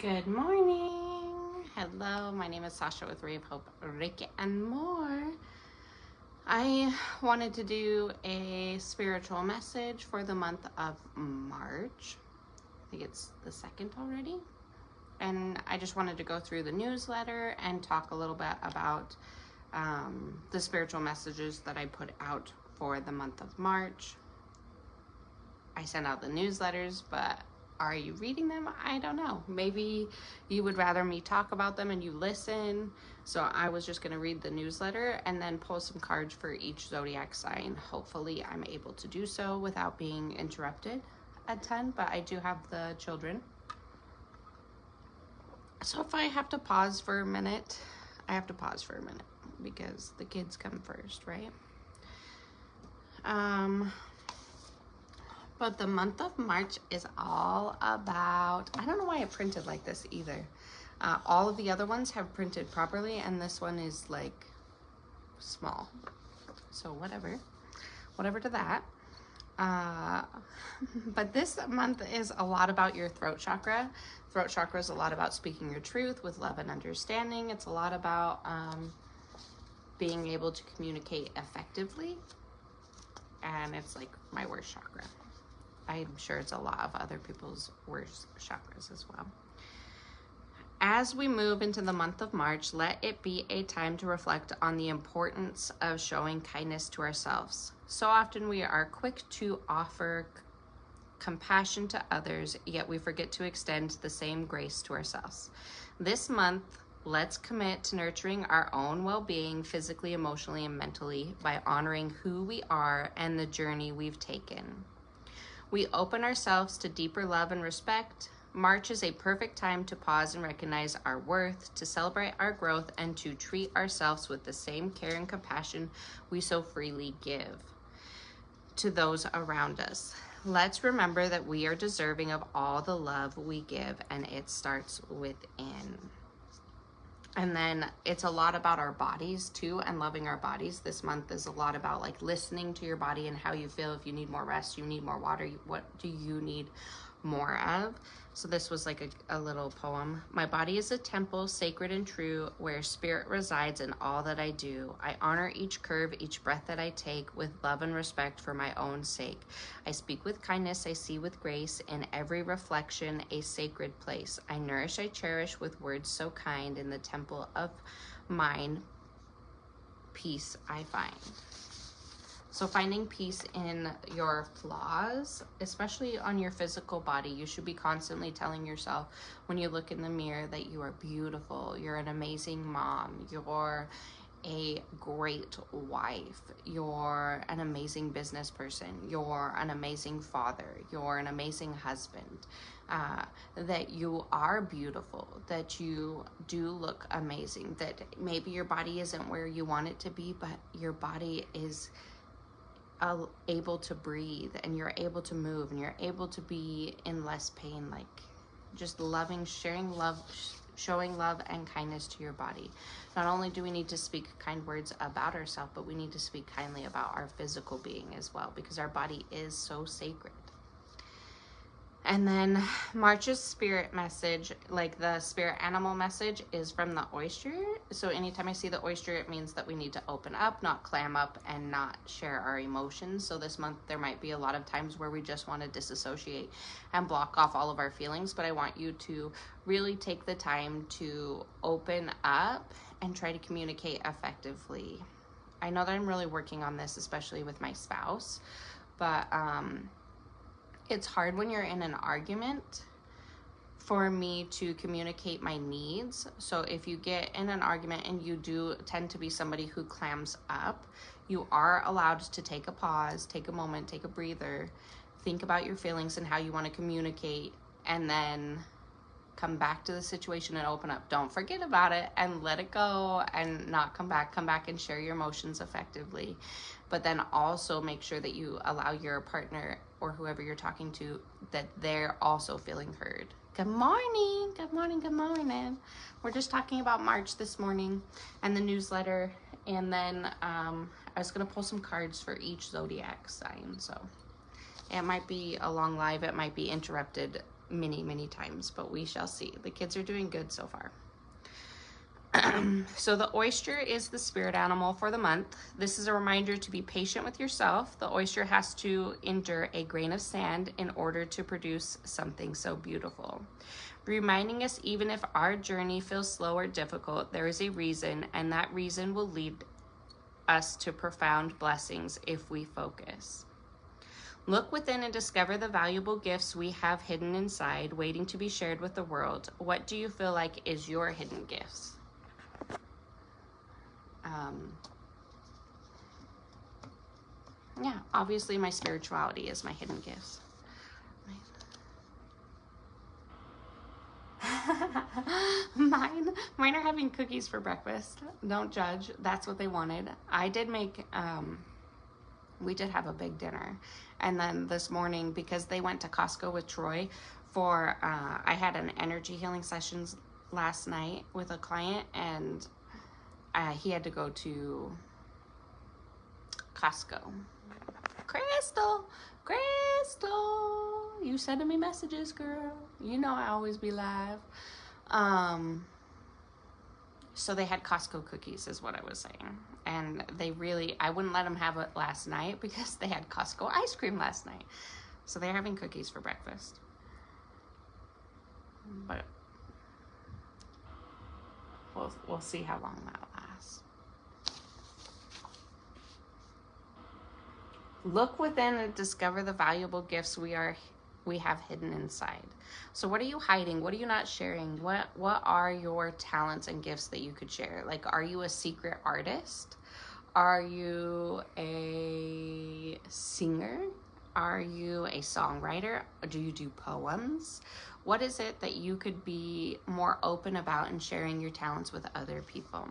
Good morning. Hello, my name is Sasha with Ray of Hope, Reiki, and more. I wanted to do a spiritual message for the month of March. I think it's the 2nd already. And I just wanted to go through the newsletter and talk a little bit about the spiritual messages that I put out for the month of March. I sent out the newsletters, but are you reading them? I don't know. Maybe you would rather me talk about them and you listen. So I was just going to read the newsletter and then pull some cards for each zodiac sign. Hopefully I'm able to do so without being interrupted at 10, but I do have the children. So if I have to pause for a minute, I have to pause for a minute because the kids come first, right? But the month of March is all about, I don't know why it printed like this either. All of the other ones have printed properly and this one is like small. So whatever to that. But this month is a lot about your throat chakra. Throat chakra is a lot about speaking your truth with love and understanding. It's a lot about being able to communicate effectively. And it's like my worst chakra. I'm sure it's a lot of other people's worst chakras as well. As we move into the month of March, let it be a time to reflect on the importance of showing kindness to ourselves. So often we are quick to offer compassion to others, yet we forget to extend the same grace to ourselves. This month, let's commit to nurturing our own well-being physically, emotionally, and mentally by honoring who we are and the journey we've taken. We open ourselves to deeper love and respect. March is a perfect time to pause and recognize our worth, to celebrate our growth, and to treat ourselves with the same care and compassion we so freely give to those around us. Let's remember that we are deserving of all the love we give, and it starts within. And then it's a lot about our bodies too, and loving our bodies. This month is a lot about like listening to your body and how you feel. If you need more rest, you need more water, what do you need more of? So this was like a little poem. My body is a temple, sacred and true, where spirit resides in all that I do. I honor each curve, each breath that I take with love and respect for my own sake. I speak with kindness, I see with grace, in every reflection a sacred place. I nourish, I cherish with words so kind, in the temple of mine, peace I find. So finding peace in your flaws, especially on your physical body. You should be constantly telling yourself when you look in the mirror that you are beautiful, you're an amazing mom, you're a great wife, you're an amazing business person, you're an amazing father, you're an amazing husband, that you are beautiful, that you do look amazing, that maybe your body isn't where you want it to be, but your body is able to breathe and you're able to move and you're able to be in less pain. Like just loving, sharing love, showing love and kindness to your body. Not only do we need to speak kind words about ourselves, but we need to speak kindly about our physical being as well, because our body is so sacred. And then March's spirit message, like the spirit animal message, is from the oyster. So anytime I see the oyster, it means that we need to open up, not clam up, and not share our emotions. So this month there might be a lot of times where we just want to disassociate and block off all of our feelings. But I want you to really take the time to open up and try to communicate effectively. I know that I'm really working on this, especially with my spouse, but it's hard when you're in an argument for me to communicate my needs. So if you get in an argument and you do tend to be somebody who clams up, you are allowed to take a pause, take a moment, take a breather, think about your feelings and how you want to communicate, and then come back to the situation and open up. Don't forget about it and let it go and not come back and share your emotions effectively. But then also make sure that you allow your partner or whoever you're talking to, that they're also feeling heard. Good morning, good morning, good morning. We're just talking about March this morning and the newsletter. And then I was gonna pull some cards for each zodiac sign. So it might be a long live, it might be interrupted many, many times, but we shall see. The kids are doing good so far. So the oyster is the spirit animal for the month. This is a reminder to be patient with yourself. The oyster has to endure a grain of sand in order to produce something so beautiful. Reminding us, even if our journey feels slow or difficult, there is a reason, and that reason will lead us to profound blessings if we focus. Look within and discover the valuable gifts we have hidden inside, waiting to be shared with the world. What do you feel like is your hidden gifts? Yeah, obviously my spirituality is my hidden gifts. Mine are having cookies for breakfast. Don't judge. That's what they wanted. I did make, we did have a big dinner. And then this morning, because they went to Costco with Troy for, I had an energy healing sessions last night with a client, and he had to go to Costco. Crystal, you sending me messages, girl. You know I always be live. So they had Costco cookies is what I was saying. And they really, I wouldn't let them have it last night because they had Costco ice cream last night. So they're having cookies for breakfast. But we'll see how long that lasts. Look within and discover the valuable gifts we have hidden inside. So what are you hiding? What are you not sharing? What are your talents and gifts that you could share? Like, are you a secret artist? Are you a singer? Are you a songwriter? Do you do poems? What is it that you could be more open about in sharing your talents with other people?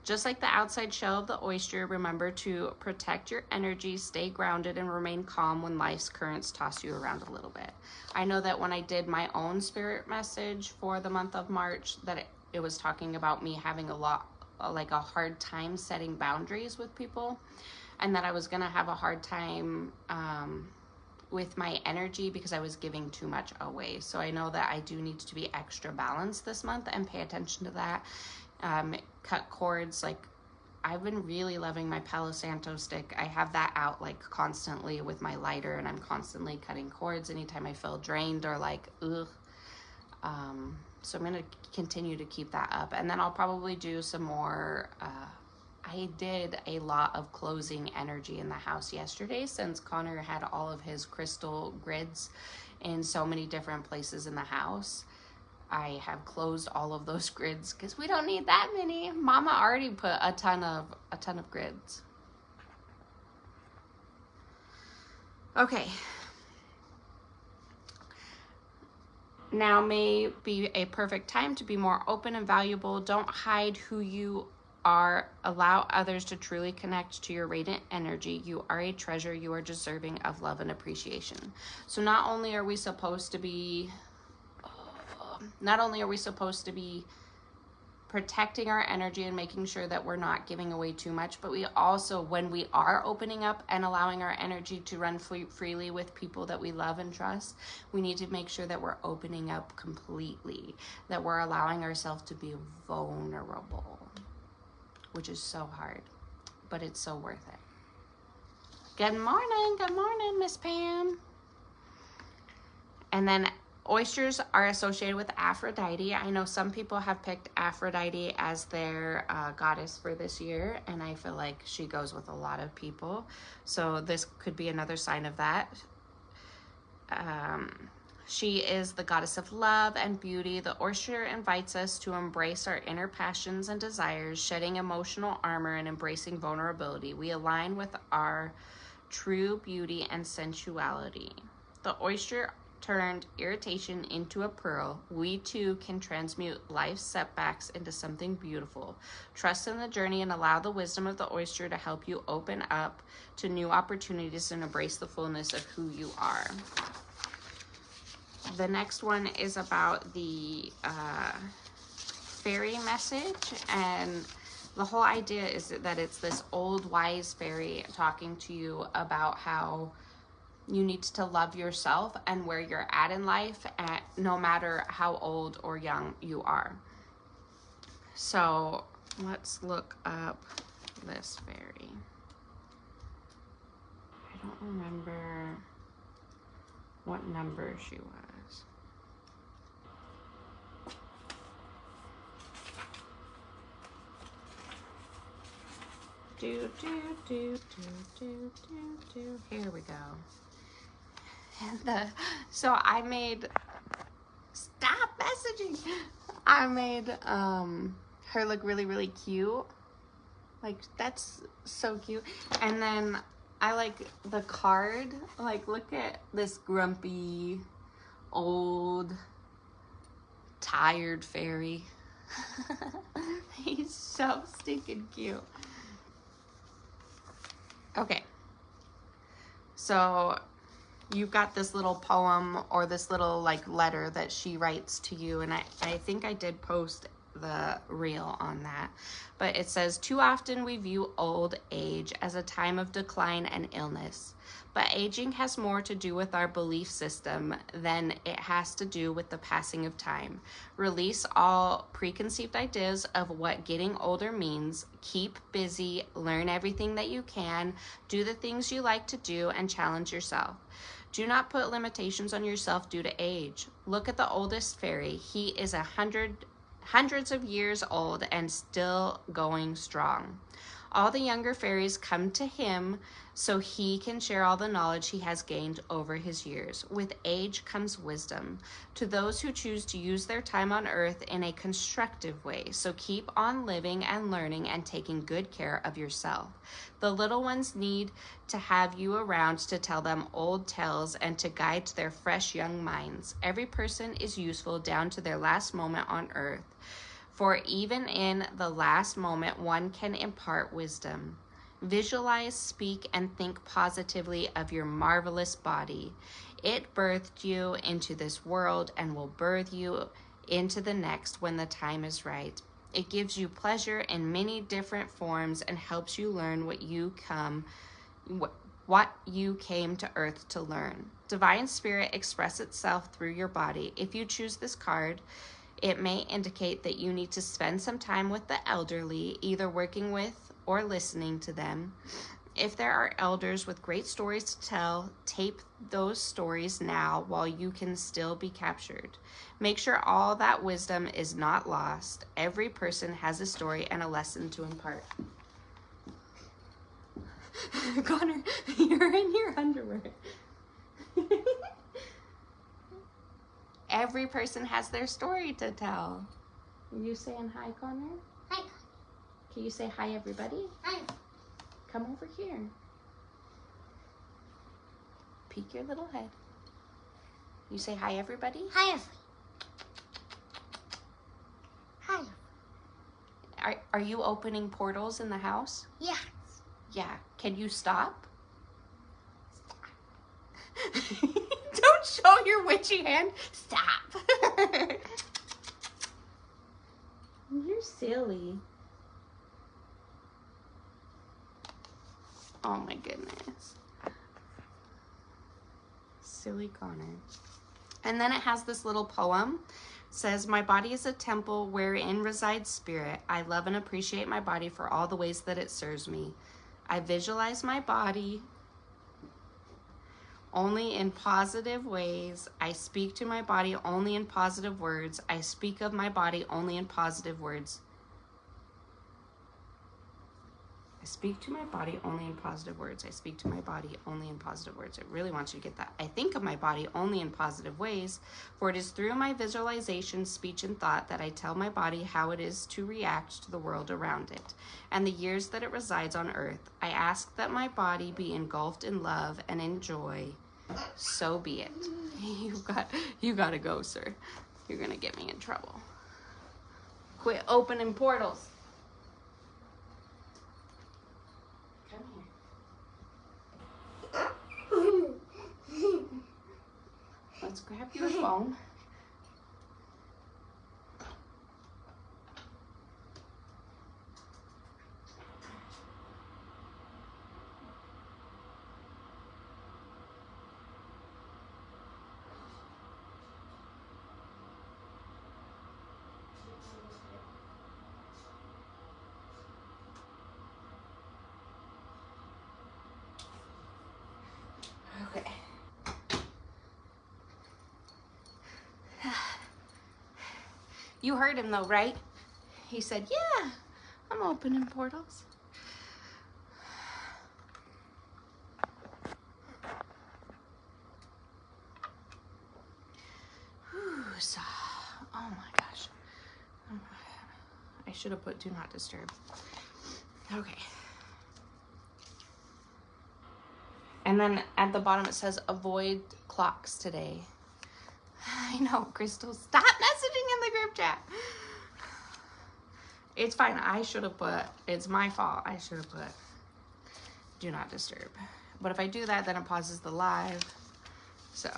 Just like the outside shell of the oyster, remember to protect your energy, stay grounded, and remain calm when life's currents toss you around a little bit. I know that when I did my own spirit message for the month of March, that it was talking about me having a hard time setting boundaries with people, and that I was gonna have a hard time with my energy because I was giving too much away. So I know that I do need to be extra balanced this month and pay attention to that. Cut cords. Like, I've been really loving my Palo Santo stick. I have that out like constantly with my lighter, and I'm constantly cutting cords anytime I feel drained or like ugh. So I'm gonna continue to keep that up, and then I'll probably do some more. I did a lot of closing energy in the house yesterday since Connor had all of his crystal grids in so many different places in the house. I have closed all of those grids because we don't need that many. Mama already put a ton of grids. Okay. Now may be a perfect time to be more open and valuable. Don't hide who you are. Allow others to truly connect to your radiant energy. You are a treasure. You are deserving of love and appreciation. So not only are we supposed to be protecting our energy and making sure that we're not giving away too much, but we also, when we are opening up and allowing our energy to run freely with people that we love and trust, we need to make sure that we're opening up completely, that we're allowing ourselves to be vulnerable, which is so hard, but it's so worth it. Good morning, Miss Pam. And then oysters are associated with Aphrodite. I know some people have picked Aphrodite as their goddess for this year, and I feel like she goes with a lot of people. So this could be another sign of that. She is the goddess of love and beauty. The oyster invites us to embrace our inner passions and desires, shedding emotional armor and embracing vulnerability. We align with our true beauty and sensuality. The oyster turned irritation into a pearl. We too can transmute life's setbacks into something beautiful. Trust in the journey and allow the wisdom of the oyster to help you open up to new opportunities and embrace the fullness of who you are. The next one is about the fairy message, and the whole idea is that it's this old wise fairy talking to you about how You need to love yourself and where you're at in life, no matter how old or young you are. So let's look up this fairy. I don't remember what number she was. Here we go. And so I made, stop messaging. I made her look really, really cute. Like, that's so cute. And then I like the card. Like, look at this grumpy, old, tired fairy. He's so stinking cute. Okay. So you've got this little poem or this little like letter that she writes to you, and I think I did post the reel on that, but it says, too often we view old age as a time of decline and illness, but aging has more to do with our belief system than it has to do with the passing of time. Release all preconceived ideas of what getting older means. Keep busy, learn everything that you can, do the things you like to do, and challenge yourself. Do not put limitations on yourself due to age. Look at the oldest fairy. He is hundreds of years old and still going strong. All the younger fairies come to him so he can share all the knowledge he has gained over his years. With age comes wisdom to those who choose to use their time on earth in a constructive way. So keep on living and learning and taking good care of yourself. The little ones need to have you around to tell them old tales and to guide their fresh young minds. Every person is useful down to their last moment on earth. For even in the last moment, one can impart wisdom. Visualize, speak, and think positively of your marvelous body. It birthed you into this world and will birth you into the next when the time is right. It gives you pleasure in many different forms and helps you learn what you came to earth to learn. Divine Spirit express itself through your body. If you choose this card, it may indicate that you need to spend some time with the elderly, either working with or listening to them. If there are elders with great stories to tell, tape those stories now while you can still be captured. Make sure all that wisdom is not lost. Every person has a story and a lesson to impart. Connor, you're in your underwear. Every person has their story to tell. Are you saying hi, Connor? Hi. Can you say hi, everybody? Hi. Come over here. Peek your little head. You say hi, everybody? Hi. Hi. Are you opening portals in the house? Yes. Yeah. Can you stop? Don't show your witchy hand. Stop. You're silly. Oh my goodness. Silly Connor. And then it has this little poem. It says, my body is a temple wherein resides spirit. I love and appreciate my body for all the ways that it serves me. I visualize my body only in positive ways. I speak to my body only in positive words. I speak of my body only in positive words. I speak to my body only in positive words. I speak to my body only in positive words. It really wants you to get that. I think of my body only in positive ways, for it is through my visualization, speech, and thought that I tell my body how it is to react to the world around it and the years that it resides on earth. I ask that my body be engulfed in love and in joy. So be it. You gotta go, sir. You're gonna get me in trouble. Quit opening portals. Let's grab your phone. You heard him though, right? He said, yeah, I'm opening portals. Whew, so, oh my gosh. I should have put do not disturb. Okay. And then at the bottom it says avoid clocks today. I know, Crystal, stop messaging in the group chat. It's fine. I should have put, it's my fault. I should have put do not disturb. But if I do that, then it pauses the live. So,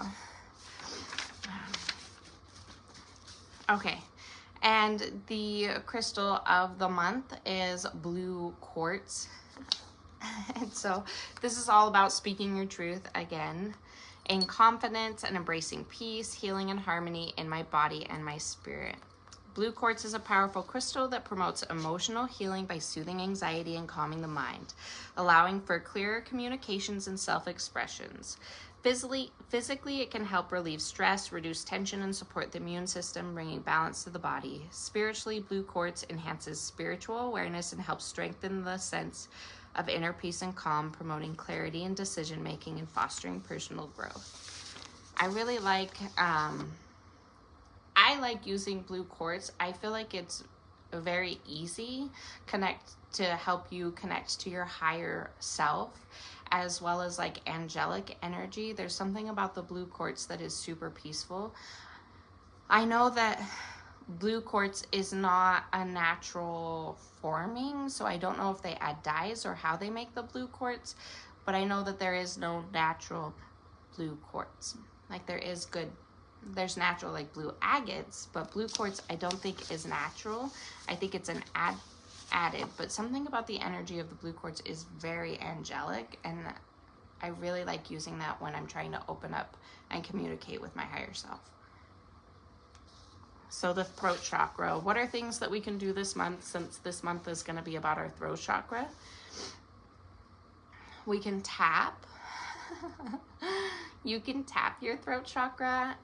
okay. And the crystal of the month is blue quartz. And so this is all about speaking your truth again, in confidence and embracing peace, healing, and harmony in my body and my spirit. Blue quartz is a powerful crystal that promotes emotional healing by soothing anxiety and calming the mind, allowing for clearer communications and self-expressions. Physically, it can help relieve stress, reduce tension, and support the immune system, bringing balance to the body. Spiritually, blue quartz enhances spiritual awareness and helps strengthen the sense of inner peace and calm, promoting clarity in decision-making and fostering personal growth. I really like, I like using blue quartz. I feel like it's very easy to help you connect to your higher self, as well as like angelic energy. There's something about the blue quartz that is super peaceful. I know that blue quartz is not a natural forming, so I don't know if they add dyes or how they make the blue quartz, but I know that there is no natural blue quartz. Like there's natural like blue agates, but blue quartz I don't think is natural. I think it's an added, but something about the energy of the blue quartz is very angelic, and I really like using that when I'm trying to open up and communicate with my higher self. So the throat chakra, what are things that we can do this month, since this month is going to be about our throat chakra? We can tap. You can tap your throat chakra.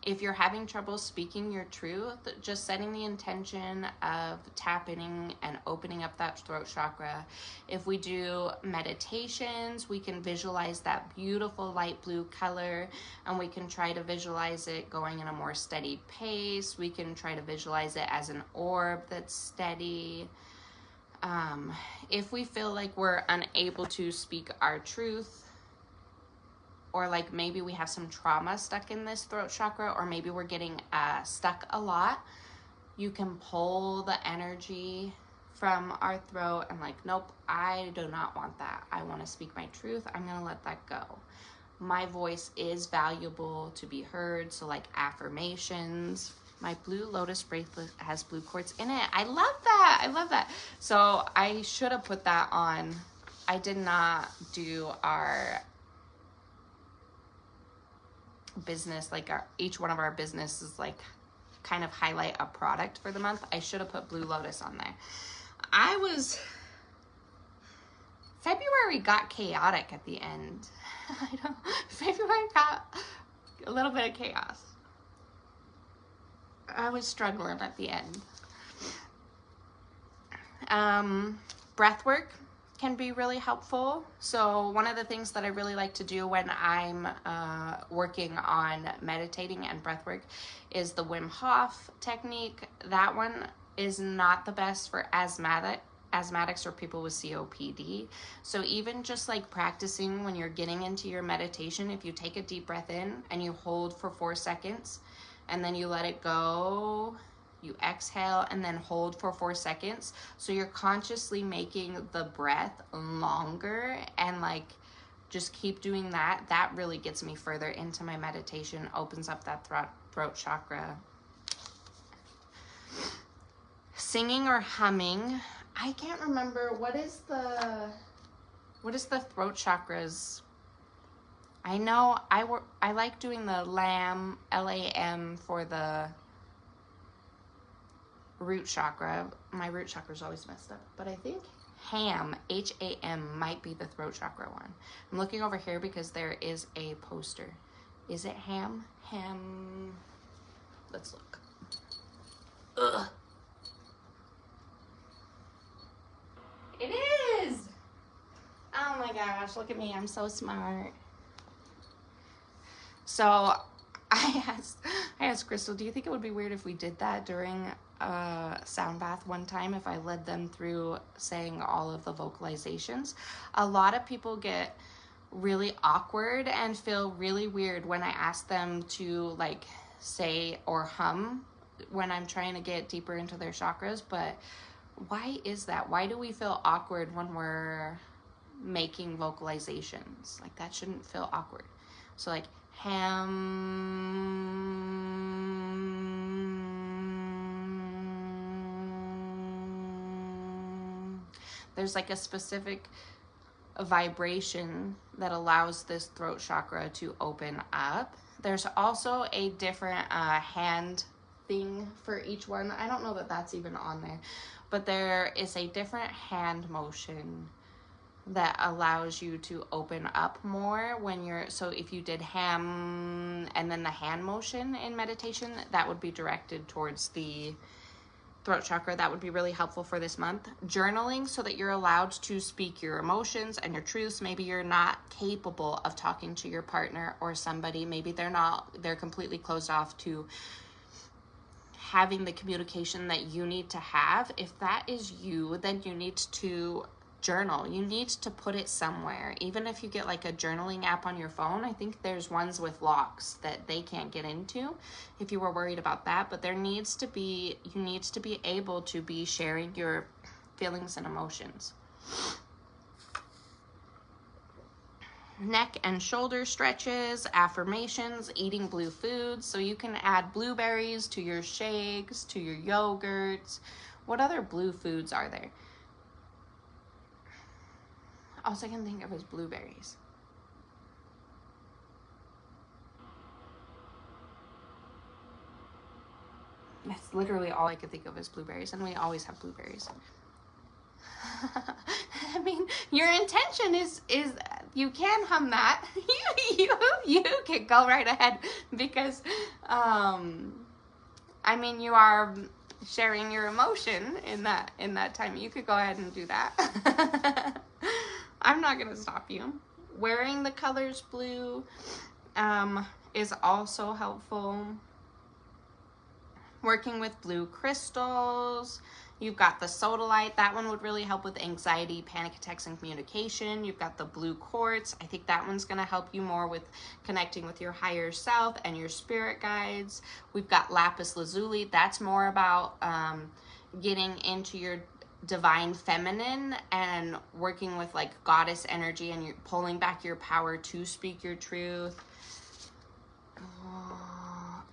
If you're having trouble speaking your truth, just setting the intention of tapping and opening up that throat chakra. If we do meditations, we can visualize that beautiful light blue color, and we can try to visualize it going in a more steady pace. We can try to visualize it as an orb that's steady. If we feel like we're unable to speak our truth, or like maybe we have some trauma stuck in this throat chakra, or maybe we're getting stuck a lot, you can pull the energy from our throat and like, nope, I do not want that. I want to speak my truth. I'm going to let that go. My voice is valuable to be heard. So like affirmations. My blue lotus bracelet has blue quartz in it. I love that. I love that. So I should have put that on. I did not do our business, like each one of our businesses, like kind of highlight a product for the month. I should have put blue lotus on there. February got chaotic at the end. February got a little bit of chaos. I was struggling at the end. Breath work can be really helpful. So one of the things that I really like to do when I'm working on meditating and breath work is the Wim Hof technique. That one is not the best for asthmatics or people with COPD. So even just like practicing when you're getting into your meditation, if you take a deep breath in and you hold for 4 seconds and then you let it go, you exhale and then hold for 4 seconds. So you're consciously making the breath longer, and like just keep doing that. That really gets me further into my meditation, opens up that throat chakra. Singing or humming. I can't remember what is the throat chakras. I know I like doing the LAM, L-A-M for the root chakra. My root chakra is always messed up, but I think HAM, H-A-M, might be the throat chakra one. I'm looking over here because there is a poster. Is it HAM? HAM. Let's look. Ugh. It is. Oh my gosh, look at me. I'm so smart. So I asked Crystal, do you think it would be weird if we did that during a sound bath one time, if I led them through saying all of the vocalizations? A lot of people get really awkward and feel really weird when I ask them to like say or hum when I'm trying to get deeper into their chakras. But why is that? Why do we feel awkward when we're making vocalizations? Like, that shouldn't feel awkward. So like there's like a specific vibration that allows this throat chakra to open up. There's also a different hand thing for each one. I don't know that that's even on there, but there is a different hand motion that allows you to open up more when you're, so if you did ham and then the hand motion in meditation, that would be directed towards the throat chakra. That would be really helpful for this month. Journaling, so that you're allowed to speak your emotions and your truths. Maybe you're not capable of talking to your partner or somebody. Maybe they're completely closed off to having the communication that you need to have. If that is you, then you need to journal. You need to put it somewhere. Even if you get like a journaling app on your phone, I think there's ones with locks that they can't get into if you were worried about that. But you need to be able to be sharing your feelings and emotions. Neck and shoulder stretches, affirmations, eating blue foods. So you can add blueberries to your shakes, to your yogurts. What other blue foods are there? All I can think of is blueberries. That's literally all I could think of is blueberries, and we always have blueberries. I mean, your intention is you can hum that. you can go right ahead, because I mean, you are sharing your emotion in that time. You could go ahead and do that. I'm not gonna stop you. Wearing the colors blue is also helpful. Working with blue crystals. You've got the sodalite. That one would really help with anxiety, panic attacks, and communication. You've got the blue quartz. I think that one's going to help you more with connecting with your higher self and your spirit guides. We've got lapis lazuli. That's more about getting into your divine feminine and working with like goddess energy, and you're pulling back your power to speak your truth.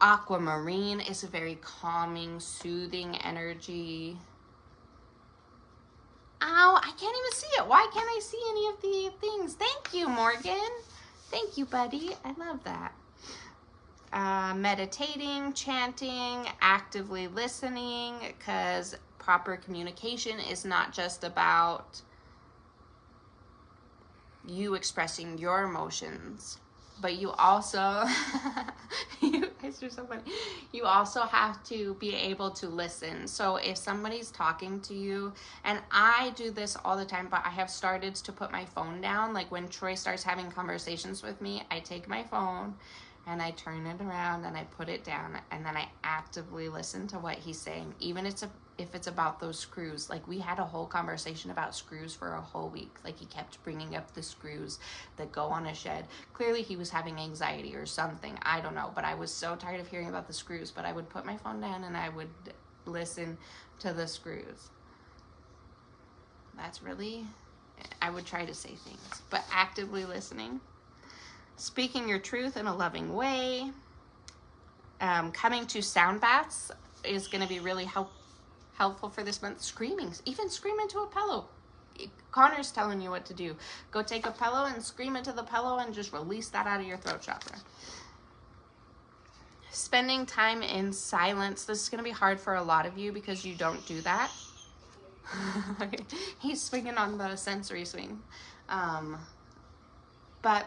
Aquamarine is a very calming, soothing energy. Ow, I can't even see it. Why can't I see any of the things? Thank you, Morgan. Thank you, buddy. I love that. Meditating, chanting, actively listening, because proper communication is not just about you expressing your emotions, but you also, you guys are so funny. You also have to be able to listen. So if somebody's talking to you, and I do this all the time, but I have started to put my phone down. Like when Troy starts having conversations with me, I take my phone and I turn it around and I put it down, and then I actively listen to what he's saying, even if it's about those screws. Like we had a whole conversation about screws for a whole week. Like he kept bringing up the screws that go on a shed. Clearly he was having anxiety or something. I don't know, but I was so tired of hearing about the screws. But I would put my phone down and I would listen to the screws. That's really, I would try to say things, but actively listening. Speaking your truth in a loving way. Coming to sound baths is going to be really helpful for this month. Screaming, even scream into a pillow. Connor's telling you what to do. Go take a pillow and scream into the pillow and just release that out of your throat chakra. Spending time in silence. This is going to be hard for a lot of you because you don't do that. He's swinging on the sensory swing. But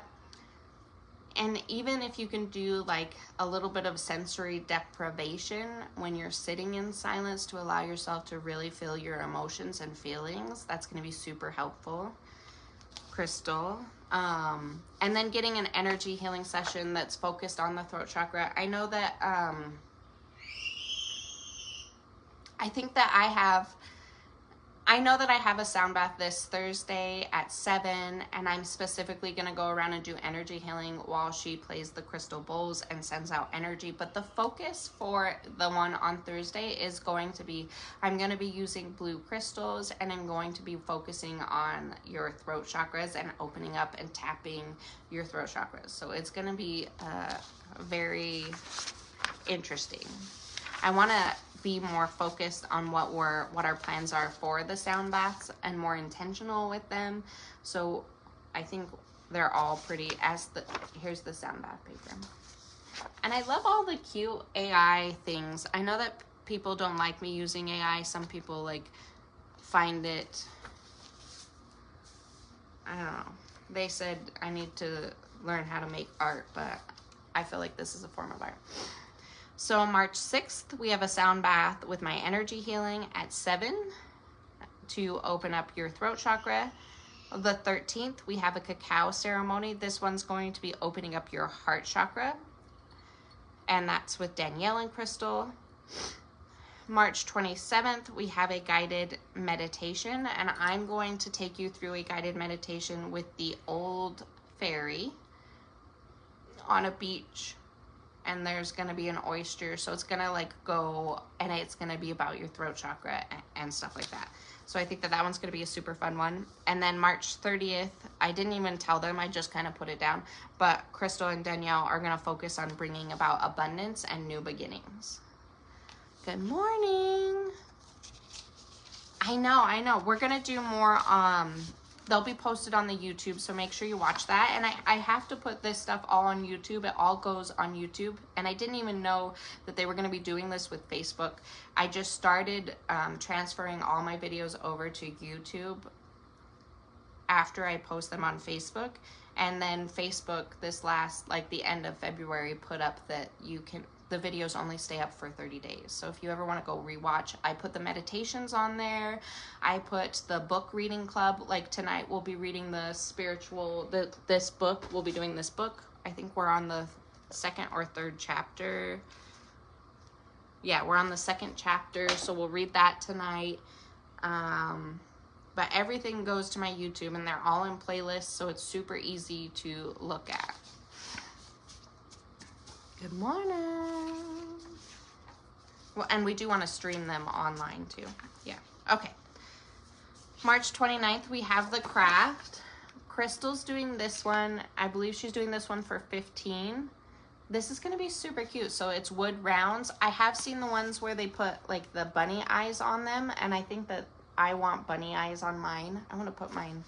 And even if you can do like a little bit of sensory deprivation when you're sitting in silence to allow yourself to really feel your emotions and feelings, that's going to be super helpful, crystal. And then getting an energy healing session that's focused on the throat chakra. I know that I think that I know that I have a sound bath this Thursday at 7, and I'm specifically going to go around and do energy healing while she plays the crystal bowls and sends out energy. But the focus for the one on Thursday is going to be, I'm going to be using blue crystals, and I'm going to be focusing on your throat chakras and opening up and tapping your throat chakras. So it's going to be very interesting. I want to be more focused on what our plans are for the sound baths and more intentional with them. So I think they're all pretty, here's the sound bath paper. And I love all the cute AI things. I know that people don't like me using AI. Some people like find it, I don't know. They said I need to learn how to make art, but I feel like this is a form of art. So on March 6th, we have a sound bath with my energy healing at 7 to open up your throat chakra. The 13th, we have a cacao ceremony. This one's going to be opening up your heart chakra, and that's with Danielle and Crystal. March 27th, we have a guided meditation, and I'm going to take you through a guided meditation with the old fairy on a beach. And there's going to be an oyster, so it's going to like go, and it's going to be about your throat chakra and stuff like that. So I think that one's going to be a super fun one. And then March 30th, I didn't even tell them, I just kind of put it down, but Crystal and Danielle are going to focus on bringing about abundance and new beginnings. Good morning. I know. We're going to do more, they'll be posted on the YouTube, so make sure you watch that. And I have to put this stuff all on YouTube. It all goes on YouTube. And I didn't even know that they were going to be doing this with Facebook. I just started transferring all my videos over to YouTube after I post them on Facebook. And then Facebook the end of February, put up that the videos only stay up for 30 days. So if you ever want to go rewatch, I put the meditations on there. I put the book reading club. Like tonight we'll be reading this book. We'll be doing this book. I think we're on the 2nd or 3rd chapter. Yeah, we're on the 2nd chapter. So we'll read that tonight. But everything goes to my YouTube, and they're all in playlists. So it's super easy to look at. Good morning. Well, and we do want to stream them online too. Yeah. Okay. March 29th, we have the craft. Crystal's doing this one. I believe she's doing this one for 15. This is going to be super cute. So it's wood rounds. I have seen the ones where they put like the bunny eyes on them, and I think that I want bunny eyes on mine. I want to put mine.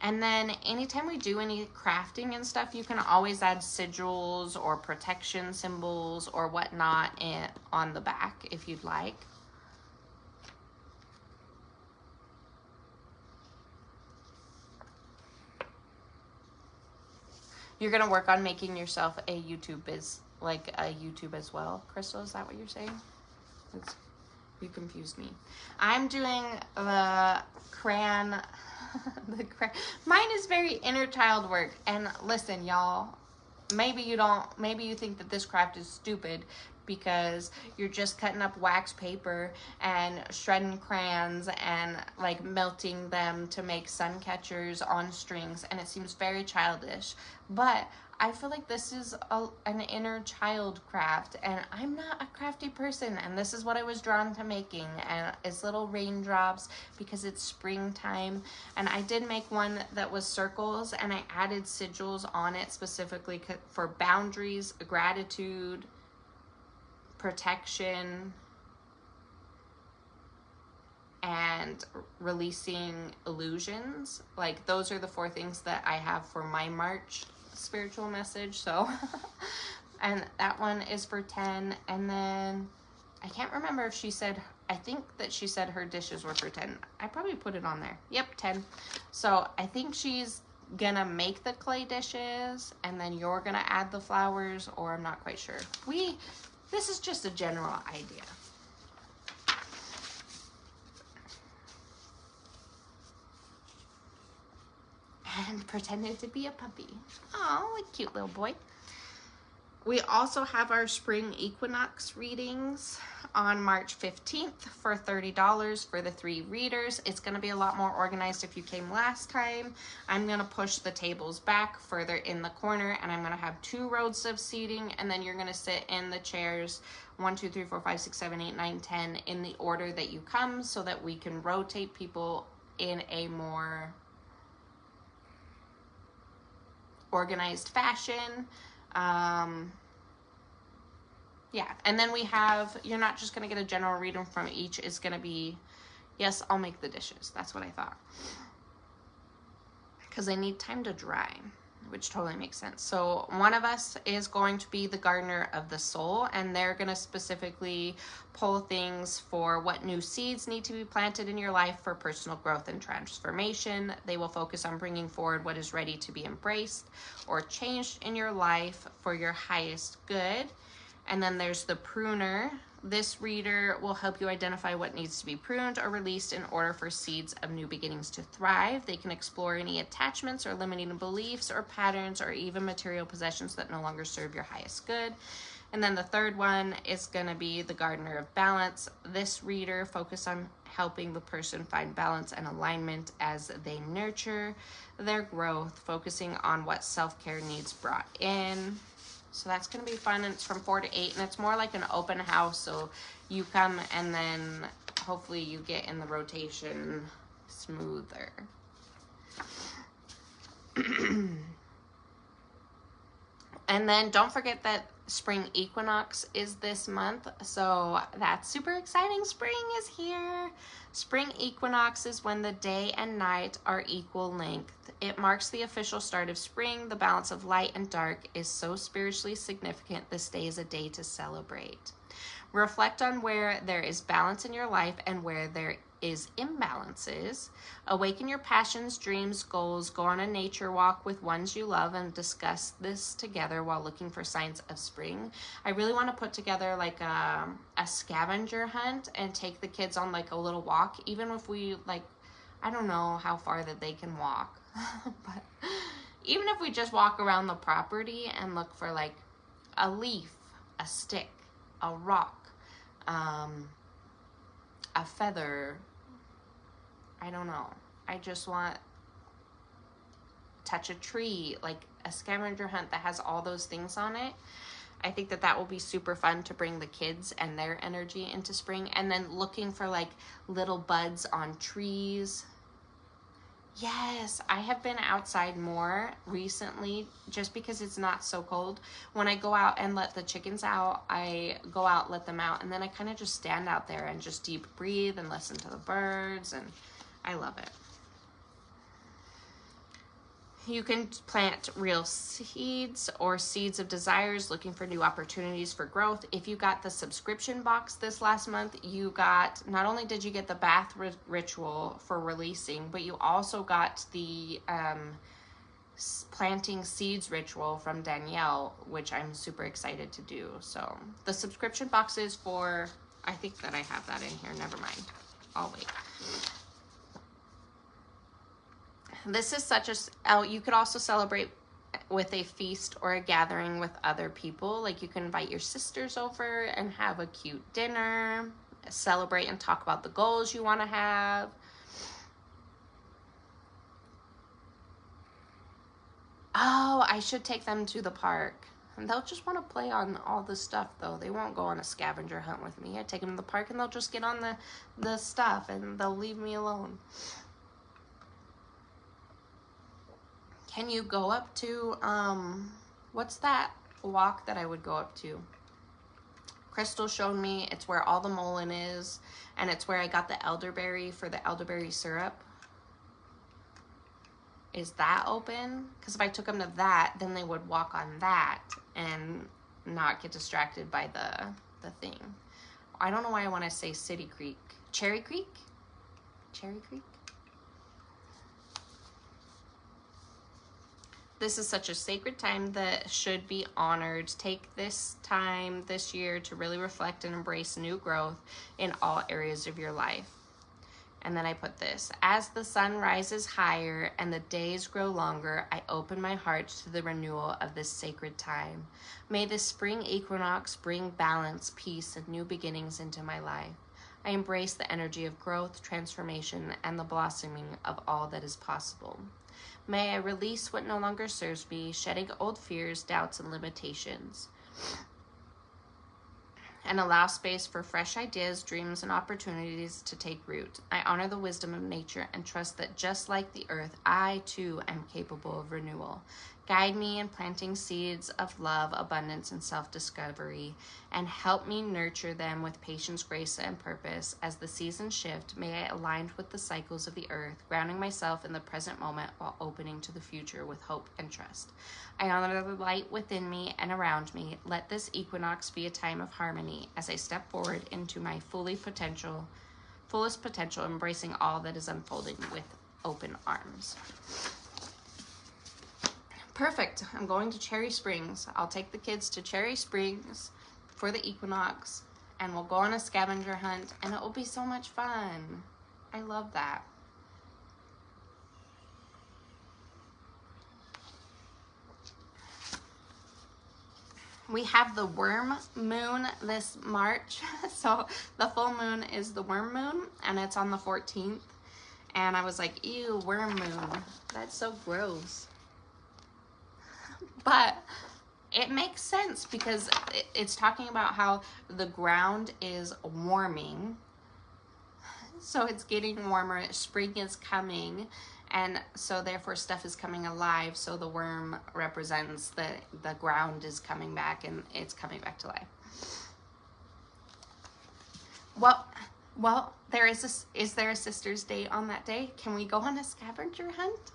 And then anytime we do any crafting and stuff, you can always add sigils or protection symbols or whatnot on the back if you'd like. You're going to work on making yourself a YouTube YouTube as well. Crystal, is that what you're saying? You confused me. I'm doing the crayon. Mine is very inner child work. And listen, y'all, maybe you think that this craft is stupid because you're just cutting up wax paper and shredding crayons and like melting them to make sun catchers on strings, and it seems very childish. But I feel like this is an inner child craft, and I'm not a crafty person, and this is what I was drawn to making, and it's little raindrops because it's springtime. And I did make one that was circles, and I added sigils on it specifically for boundaries, gratitude, protection, and releasing illusions. Like, those are the 4 things that I have for my March spiritual message. So and that one is for 10. And then I can't remember if she said, I think that she said her dishes were for 10. I probably put it on there. Yep, 10. So I think she's gonna make the clay dishes and then you're gonna add the flowers, or I'm not quite sure. This is just a general idea. And pretended to be a puppy. Oh, a cute little boy. We also have our spring equinox readings on March 15th for $30 for the 3 readers. It's going to be a lot more organized if you came last time. I'm going to push the tables back further in the corner, and I'm going to have 2 rows of seating, and then you're going to sit in the chairs 1, 2, 3, 4, 5, 6, 7, 8, 9, 10 in the order that you come, so that we can rotate people in a more organized fashion. Yeah, and then we have, you're not just going to get a general reading from each. It's going to be, yes, I'll make the dishes. That's what I thought. Because they need time to dry, which totally makes sense. So one of us is going to be the gardener of the soul, and they're going to specifically pull things for what new seeds need to be planted in your life for personal growth and transformation. They will focus on bringing forward what is ready to be embraced or changed in your life for your highest good. And then there's the pruner. This reader will help you identify what needs to be pruned or released in order for seeds of new beginnings to thrive. They can explore any attachments or limiting beliefs or patterns or even material possessions that no longer serve your highest good. And then the third one is going to be the gardener of balance. This reader focuses on helping the person find balance and alignment as they nurture their growth, focusing on what self-care needs brought in. So that's going to be fun, and it's from 4 to 8, and it's more like an open house, so you come and then hopefully you get in the rotation smoother. And then don't forget that spring equinox is this month, so that's super exciting. Spring is here. Spring equinox is when the day and night are equal length. It marks the official start of spring. The balance of light and dark is so spiritually significant. This day is a day to celebrate. Reflect on where there is balance in your life and where there is imbalances. Awaken your passions, dreams, goals. Go on a nature walk with ones you love and discuss this together while looking for signs of spring. I really want to put together like a scavenger hunt and take the kids on like a little walk, even if we like, I don't know how far that they can walk, but even if we just walk around the property and look for like a leaf, a stick, a rock, a feather, I don't know. I just want touch a tree, like a scavenger hunt that has all those things on it. I think that will be super fun to bring the kids and their energy into spring. And then looking for like little buds on trees. Yes, I have been outside more recently just because it's not so cold. When I go out and let the chickens out, I go out, let them out, and then I kind of just stand out there and just deep breathe and listen to the birds, and I love it. You can plant real seeds or seeds of desires, looking for new opportunities for growth. If you got the subscription box this last month, you got, not only did you get the bath ritual for releasing, but you also got the planting seeds ritual from Danielle, which I'm super excited to do. So the subscription box is for, I think that I have that in here. Never mind. I'll wait. This is such a, you could also celebrate with a feast or a gathering with other people. Like you can invite your sisters over and have a cute dinner, celebrate and talk about the goals you want to have. Oh, I should take them to the park. And they'll just want to play on all the stuff though. They won't go on a scavenger hunt with me. I take them to the park and they'll just get on the stuff and they'll leave me alone. Can you go up to, what's that walk that I would go up to? Crystal showed me, it's where all the mullein is, and it's where I got the elderberry for the elderberry syrup. Is that open? Because if I took them to that, then they would walk on that and not get distracted by the thing. I don't know why I want to say City Creek. Cherry Creek? Cherry Creek? This is such a sacred time that should be honored. Take this time this year to really reflect and embrace new growth in all areas of your life. And then I put this: as the sun rises higher and the days grow longer, I open my heart to the renewal of this sacred time. May this spring equinox bring balance, peace, and new beginnings into my life. I embrace the energy of growth, transformation, and the blossoming of all that is possible. May I release what no longer serves me, shedding old fears, doubts, and limitations, and allow space for fresh ideas, dreams, and opportunities to take root. I honor the wisdom of nature and trust that just like the earth, I too am capable of renewal. Guide me in planting seeds of love, abundance, and self-discovery, and help me nurture them with patience, grace, and purpose. As the seasons shift, may I align with the cycles of the earth, grounding myself in the present moment while opening to the future with hope and trust. I honor the light within me and around me. Let this equinox be a time of harmony as I step forward into my fullest potential, embracing all that is unfolding with open arms. Perfect. I'm going to Cherry Springs. I'll take the kids to Cherry Springs for the equinox, and we'll go on a scavenger hunt, and it will be so much fun. I love that. We have the worm moon this March. So the full moon is the worm moon, and it's on the 14th. And I was like, ew, worm moon. That's so gross. But it makes sense because it's talking about how the ground is warming. So it's getting warmer. Spring is coming. And so therefore stuff is coming alive. So the worm represents that the ground is coming back and it's coming back to life. Well, is there a sister's day on that day? Can we go on a scavenger hunt?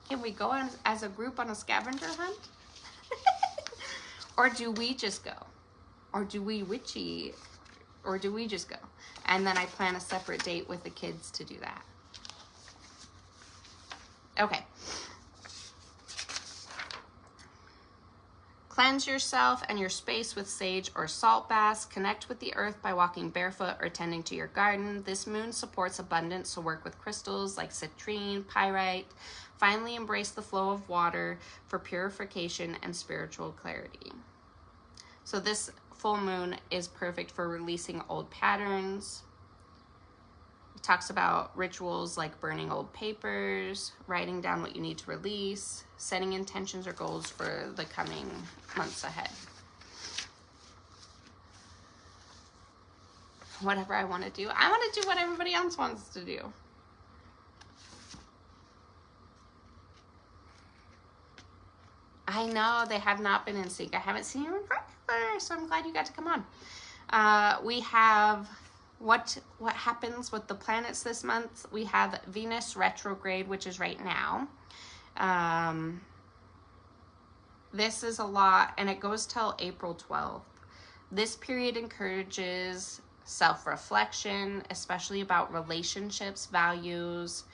Can we go on as a group on a scavenger hunt? Or do we just go? Or do we witchy? Or do we just go? And then I plan a separate date with the kids to do that. Okay. Cleanse yourself and your space with sage or salt baths. Connect with the earth by walking barefoot or tending to your garden. This moon supports abundance, so work with crystals like citrine, pyrite. Finally, embrace the flow of water for purification and spiritual clarity. So this full moon is perfect for releasing old patterns. It talks about rituals like burning old papers, writing down what you need to release, setting intentions or goals for the coming months ahead. Whatever I want to do. I want to do what everybody else wants to do. I know they have not been in sync. I haven't seen you in forever, so I'm glad you got to come on. We have what happens with the planets this month. We have Venus retrograde, which is right now. This is a lot, and it goes till April 12th. This period encourages self-reflection, especially about relationships, values,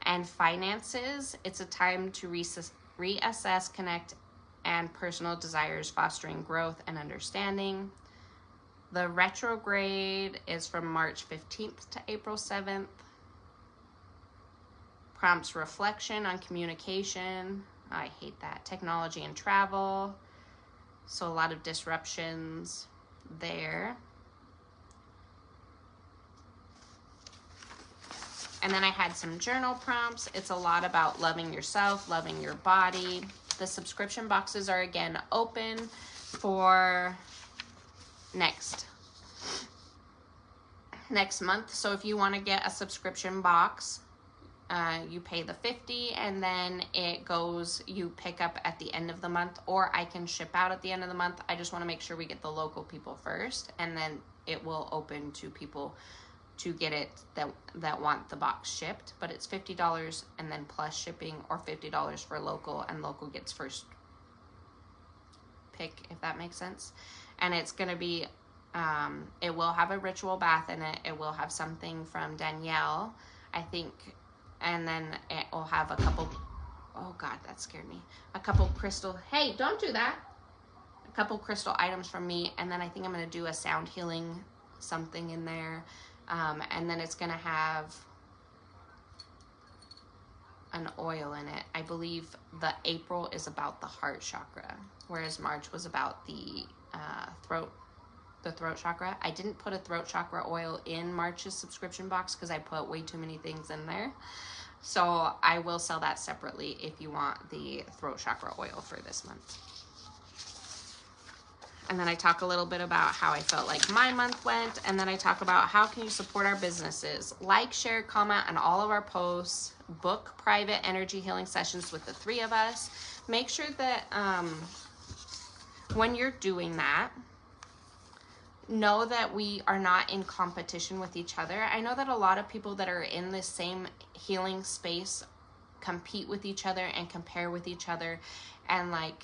and finances. It's a time to reassess, connect, and personal desires, fostering growth and understanding. The retrograde is from March 15th to April 7th. Prompts reflection on communication. I hate that. Technology and travel. So a lot of disruptions there. And then I had some journal prompts. It's a lot about loving yourself, loving your body. The subscription boxes are again open for next month. So if you want to get a subscription box, you pay the $50 and then it goes, you pick up at the end of the month, or I can ship out at the end of the month. I just want to make sure we get the local people first, and then it will open to people to get it that want the box shipped. But it's $50 and then plus shipping, or $50 for local, and local gets first pick, if that makes sense. And it's going to be, it will have a ritual bath in it. It will have something from Danielle, I think, and then it will have a couple oh God, that scared me. A couple crystal, hey, don't do that. A couple crystal items from me, and then I think I'm going to do a sound healing something in there. And then it's going to have an oil in it. I believe the April is about the heart chakra, whereas March was about the throat chakra. I didn't put a throat chakra oil in March's subscription box because I put way too many things in there. So I will sell that separately if you want the throat chakra oil for this month. And then I talk a little bit about how I felt like my month went. And then I talk about how can you support our businesses. Like, share, comment on all of our posts. Book private energy healing sessions with the 3 of us. Make sure that when you're doing that, know that we are not in competition with each other. I know that a lot of people that are in this same healing space compete with each other and compare with each other. And like,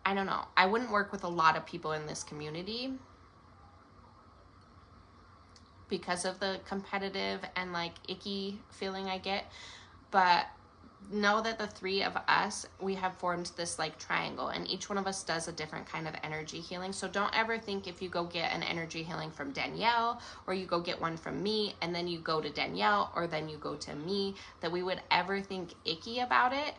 I don't know. I wouldn't work with a lot of people in this community because of the competitive and like icky feeling I get. But know that the 3 of us, we have formed this like triangle, and each one of us does a different kind of energy healing. So don't ever think if you go get an energy healing from Danielle, or you go get one from me, and then you go to Danielle, or then you go to me, that we would ever think icky about it.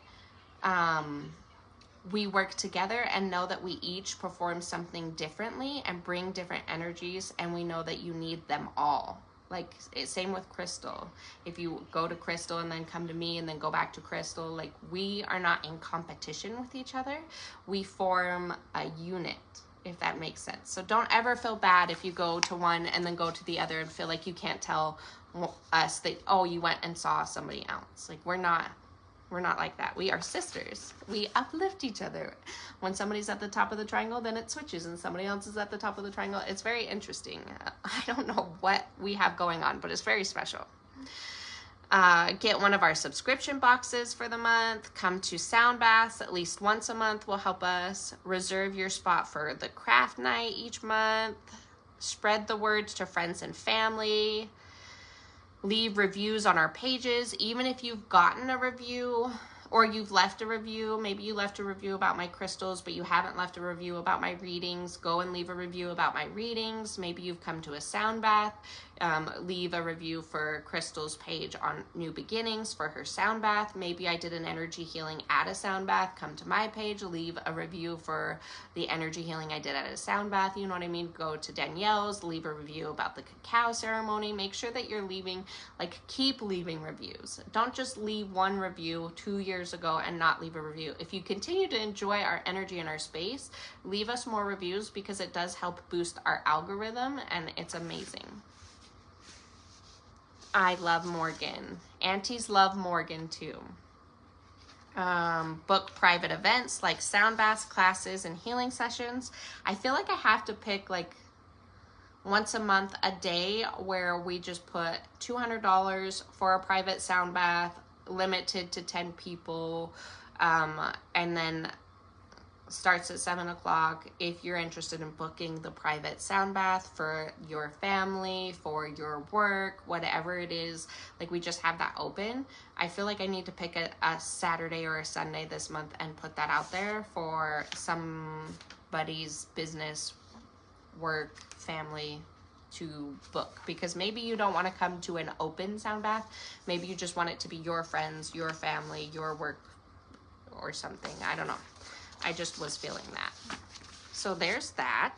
We work together and know that we each perform something differently and bring different energies, and we know that you need them all. Like, same with Crystal. If you go to Crystal and then come to me and then go back to Crystal, like, we are not in competition with each other. We form a unit, if that makes sense. So don't ever feel bad if you go to one and then go to the other and feel like you can't tell us that, oh, you went and saw somebody else. Like, we're not like that. We are sisters. We uplift each other. When somebody's at the top of the triangle, then it switches and somebody else is at the top of the triangle. It's very interesting. I don't know what we have going on, but it's very special. Get one of our subscription boxes for the month. Come to sound baths at least once a month will help us. Reserve your spot for the craft night each month. Spread the word to friends and family. Leave reviews on our pages. Even if you've gotten a review or you've left a review, maybe you left a review about my crystals, but you haven't left a review about my readings, go and leave a review about my readings. Maybe you've come to a sound bath, leave a review for Crystal's page on New Beginnings for her sound bath. Maybe I did an energy healing at a sound bath, come to my page, leave a review for the energy healing I did at a sound bath. You know what I mean? Go to Danielle's, leave a review about the cacao ceremony. Make sure that you're leaving, like, keep leaving reviews. Don't just leave one review 2 years ago and not leave a review. If you continue to enjoy our energy and our space, leave us more reviews because it does help boost our algorithm, and it's amazing. I love Morgan. Aunties love Morgan too. Book private events like sound baths, classes, and healing sessions. I feel like I have to pick like once a month a day where we just put $200 for a private sound bath, limited to 10 people, and then starts at 7 o'clock. If you're interested in booking the private sound bath for your family, for your work, whatever it is, like, we just have that open. I feel like I need to pick a Saturday or a Sunday this month and put that out there for somebody's business, work, family to book, because maybe you don't want to come to an open sound bath. Maybe you just want it to be your friends, your family, your work, or something. I don't know. I just was feeling that. So there's that.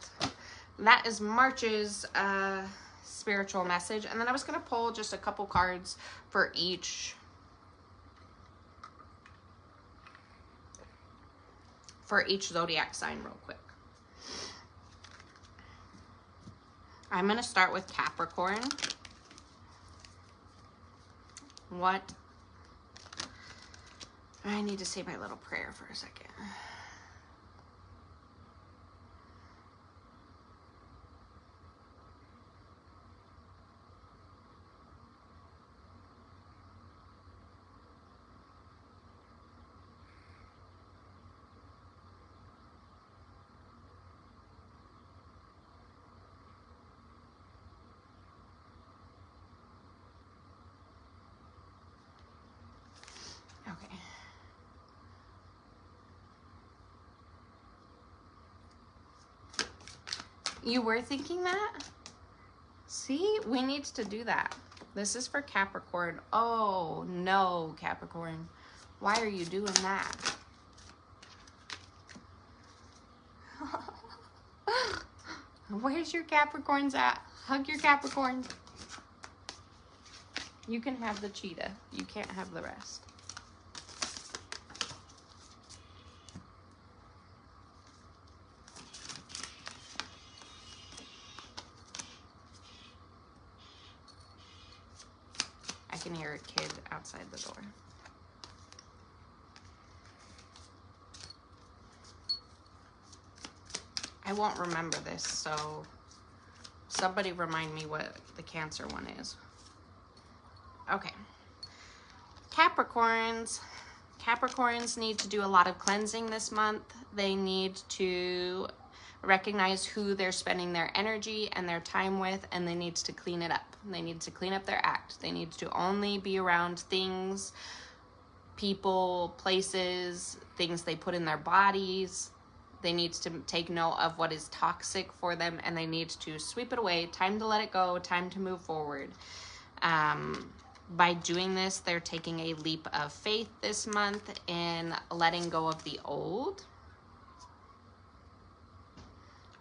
That is March's spiritual message. And then I was going to pull just a couple cards for each zodiac sign real quick. I'm going to start with Capricorn. What? I need to say my little prayer for a second. Okay. You were thinking that? See, we need to do that. This is for Capricorn. Oh, no, Capricorn. Why are you doing that? Where's your Capricorns at? Hug your Capricorns. You can have the cheetah. You can't have the rest. I can hear a kid outside the door. I won't remember this, so somebody remind me what the Cancer one is. Okay. Capricorns. Capricorns need to do a lot of cleansing this month. They need to recognize who they're spending their energy and their time with, and they need to clean it up. They need to clean up their act. They need to only be around things, people, places, things they put in their bodies. They need to take note of what is toxic for them, and they need to sweep it away. Time to let it go. Time to move forward. By doing this, they're taking a leap of faith this month in letting go of the old.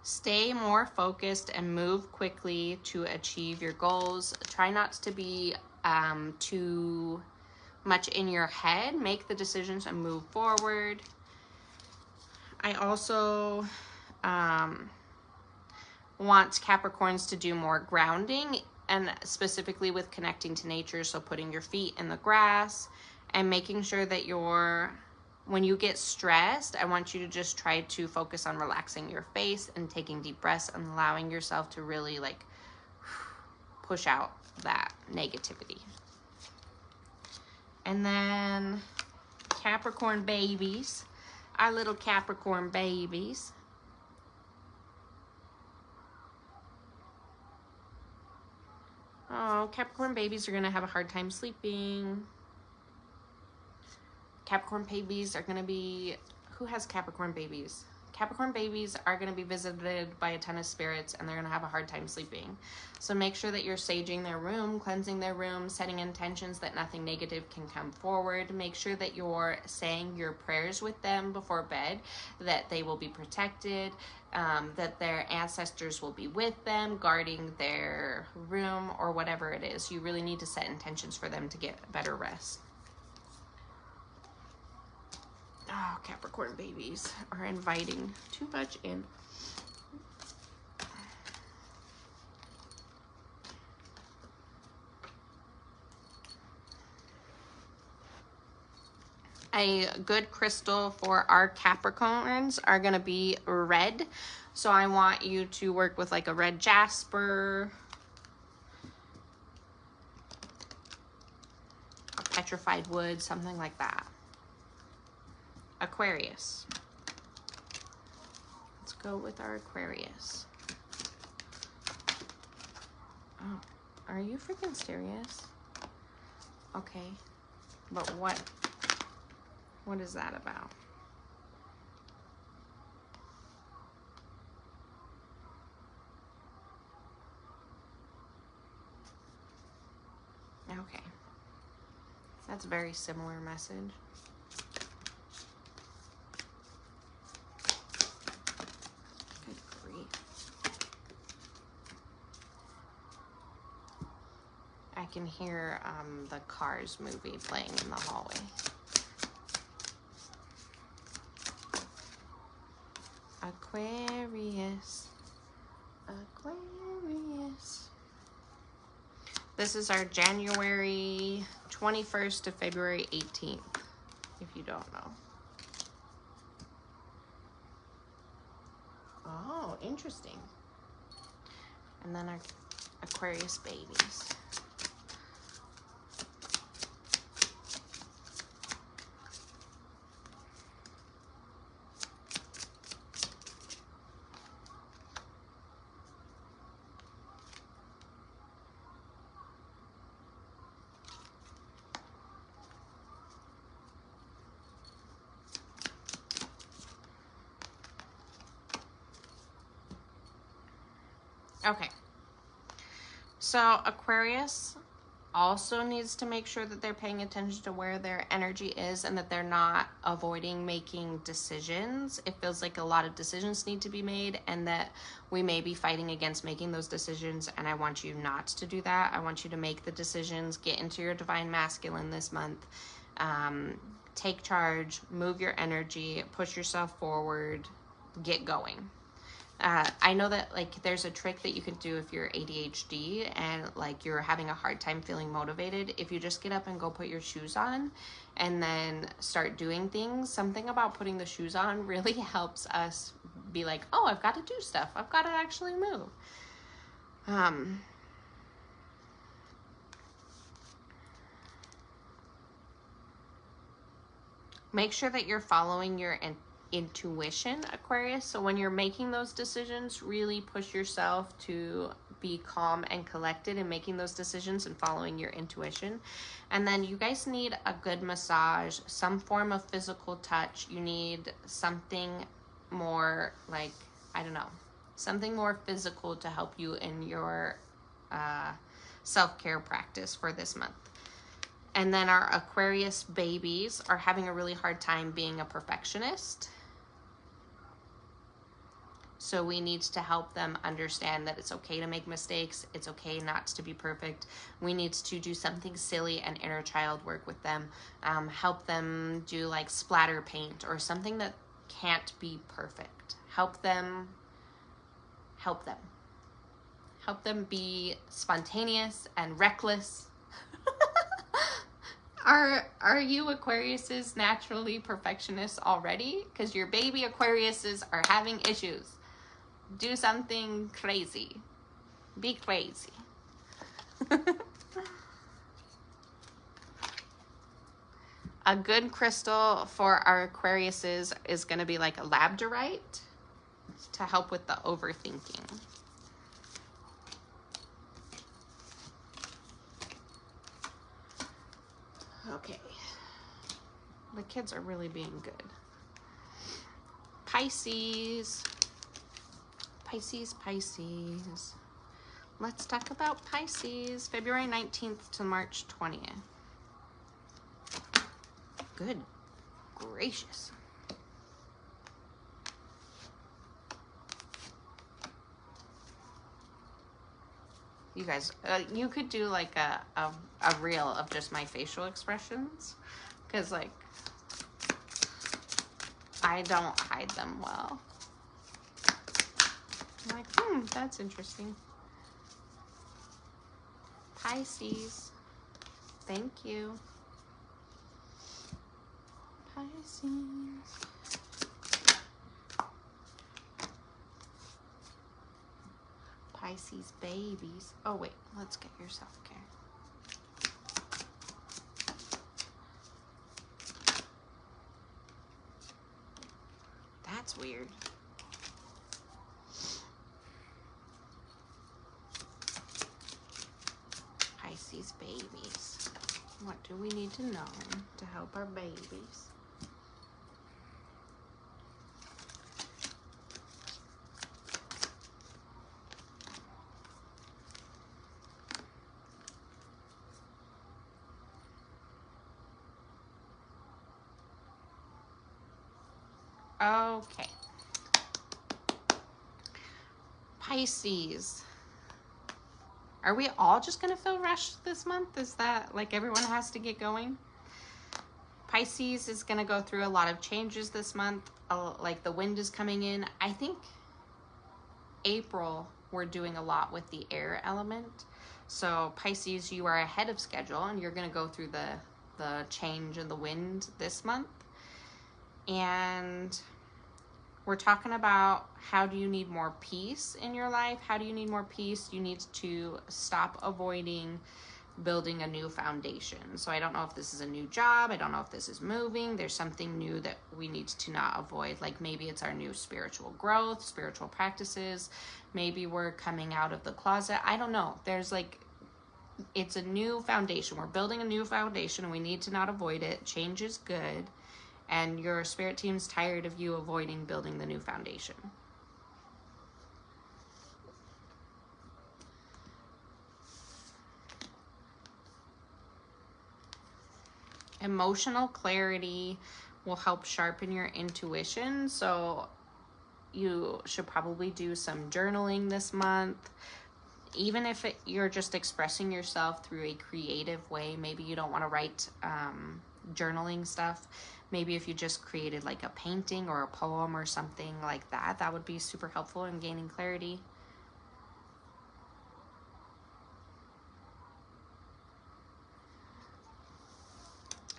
Stay more focused and move quickly to achieve your goals. Try not to be too much in your head. Make the decisions and move forward. I also want Capricorns to do more grounding, and specifically with connecting to nature. So putting your feet in the grass and making sure that when you get stressed, I want you to just try to focus on relaxing your face and taking deep breaths and allowing yourself to really like push out that negativity. And then Capricorn babies, our little Capricorn babies. Oh, Capricorn babies are going to have a hard time sleeping. Capricorn babies are going to be... Who has Capricorn babies? Capricorn babies are going to be visited by a ton of spirits, and they're going to have a hard time sleeping. So make sure that you're saging their room, cleansing their room, setting intentions that nothing negative can come forward. Make sure that you're saying your prayers with them before bed, that they will be protected, that their ancestors will be with them, guarding their room or whatever it is. You really need to set intentions for them to get better rest. Oh, Capricorn babies are inviting too much in. A good crystal for our Capricorns are going to be red. So I want you to work with like a red jasper, a petrified wood, something like that. Aquarius. Let's go with our Aquarius. Oh, are you freaking serious? Okay, but what is that about? Okay, that's a very similar message. I can hear the Cars movie playing in the hallway. Aquarius. Aquarius. This is our January 21st to February 18th, if you don't know. Oh, interesting. And then our Aquarius babies. Okay. So Aquarius also needs to make sure that they're paying attention to where their energy is and that they're not avoiding making decisions. It feels like a lot of decisions need to be made and that we may be fighting against making those decisions, and I want you not to do that. I want you to make the decisions, get into your divine masculine this month, take charge, move your energy, push yourself forward, get going. I know that like there's a trick that you can do if you're ADHD and like you're having a hard time feeling motivated. If you just get up and go put your shoes on and then start doing things, something about putting the shoes on really helps us be like, oh, I've got to do stuff. I've got to actually move. Make sure that you're following your intuition, Aquarius. So when you're making those decisions, really push yourself to be calm and collected in making those decisions and following your intuition. And then you guys need a good massage, some form of physical touch. You need something more like, I don't know, something more physical to help you in your self-care practice for this month. And then our Aquarius babies are having a really hard time being a perfectionist. So we need to help them understand that it's okay to make mistakes. It's okay not to be perfect. We need to do something silly and inner child work with them. Help them do like splatter paint or something that can't be perfect. Help them be spontaneous and reckless. Are you Aquariuses naturally perfectionists already? Because your baby Aquariuses are having issues. Do something crazy. Be crazy. A good crystal for our Aquariuses is going to be like a labradorite to help with the overthinking. Okay. The kids are really being good. Pisces. Pisces. Let's talk about Pisces. February 19th to March 20th. Good gracious. You guys, you could do like a reel of just my facial expressions, because like I don't hide them well. I'm like, that's interesting. Pisces, thank you. Pisces. Pisces babies. Oh wait, let's get your self-care. That's weird. Pisces babies. What do we need to know to help our babies? Okay. Pisces. Are we all just going to feel rushed this month? Is that like everyone has to get going? Pisces is going to go through a lot of changes this month. Like the wind is coming in. I think April we're doing a lot with the air element. So Pisces, you are ahead of schedule and you're going to go through the change in the wind this month. And we're talking about how do you need more peace in your life? How do you need more peace? You need to stop avoiding building a new foundation. So I don't know if this is a new job. I don't know if this is moving. There's something new that we need to not avoid. Like maybe it's our new spiritual growth, spiritual practices. Maybe we're coming out of the closet. I don't know. There's like, it's a new foundation. We're building a new foundation and we need to not avoid it. Change is good. And your spirit team's tired of you avoiding building the new foundation. Emotional clarity will help sharpen your intuition. So you should probably do some journaling this month. Even if you're just expressing yourself through a creative way, maybe you don't want to write journaling stuff. Maybe if you just created like a painting or a poem or something like that, that would be super helpful in gaining clarity.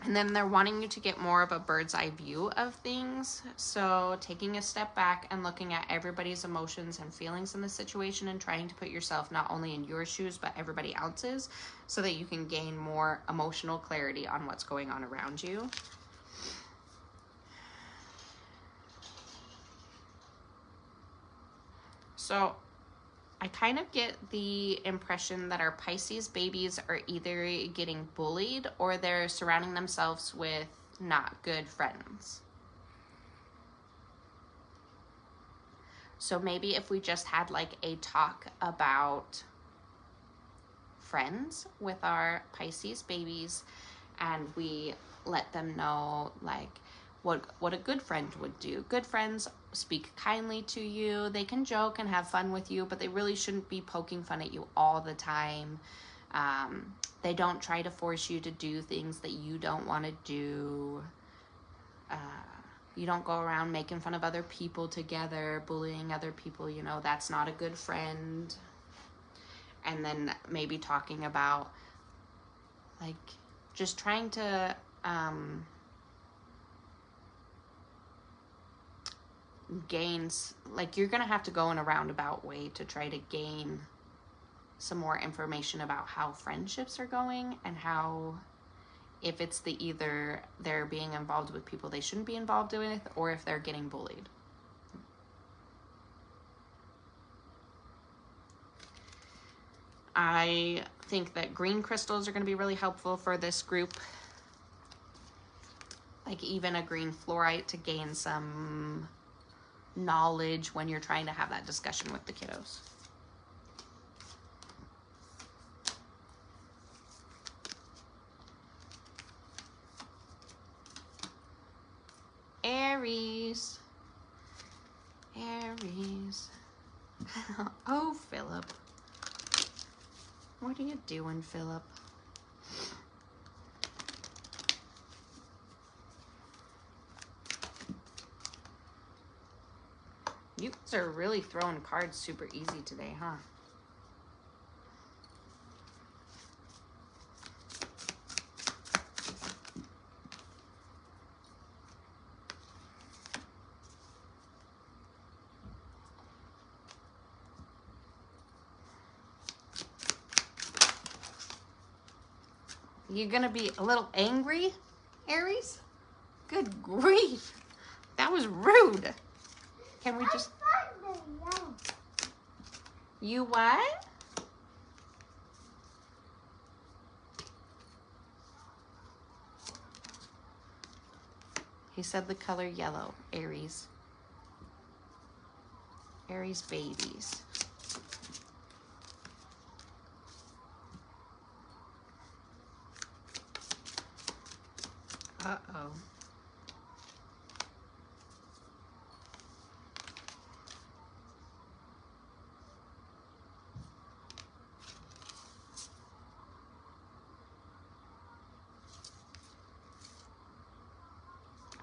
And then they're wanting you to get more of a bird's eye view of things. So taking a step back and looking at everybody's emotions and feelings in the situation and trying to put yourself not only in your shoes, but everybody else's, so that you can gain more emotional clarity on what's going on around you. So I kind of get the impression that our Pisces babies are either getting bullied or they're surrounding themselves with not good friends. So maybe if we just had like a talk about friends with our Pisces babies, and we let them know like what a good friend would do. Good friends speak kindly to you. They can joke and have fun with you, but they really shouldn't be poking fun at you all the time. They don't try to force you to do things that you don't want to do. You don't go around making fun of other people together, bullying other people. You know, that's not a good friend. And then maybe talking about like just trying to gains, like you're gonna have to go in a roundabout way to try to gain some more information about how friendships are going, and how, if it's the either they're being involved with people they shouldn't be involved with, or if they're getting bullied. I think that green crystals are going to be really helpful for this group, like even a green fluorite to gain some knowledge when you're trying to have that discussion with the kiddos. Aries. Aries. Oh, Philip. What are you doing, Philip? You guys are really throwing cards super easy today, huh? You gonna be a little angry, Aries? Good grief. That was rude. Can we just... You what? He said the color yellow, Aries. Aries babies. Uh-oh.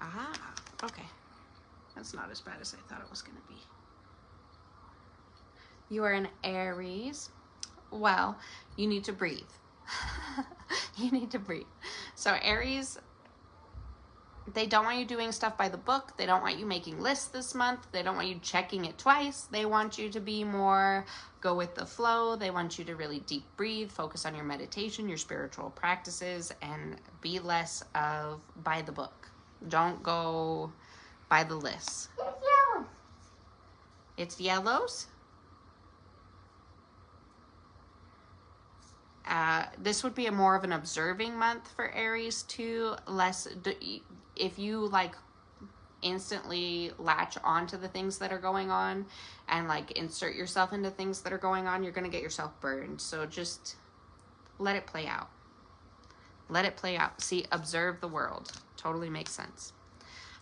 Ah, okay. That's not as bad as I thought it was going to be. You are an Aries. Well, you need to breathe. You need to breathe. So Aries, they don't want you doing stuff by the book. They don't want you making lists this month. They don't want you checking it twice. They want you to be more go with the flow. They want you to really deep breathe, focus on your meditation, your spiritual practices, and be less of by the book. Don't go by the lists. It's yellow. It's yellows? This would be more of an observing month for Aries too. If you like instantly latch onto the things that are going on and like insert yourself into things that are going on, you're going to get yourself burned. So just let it play out. Let it play out. See, observe the world. Totally makes sense.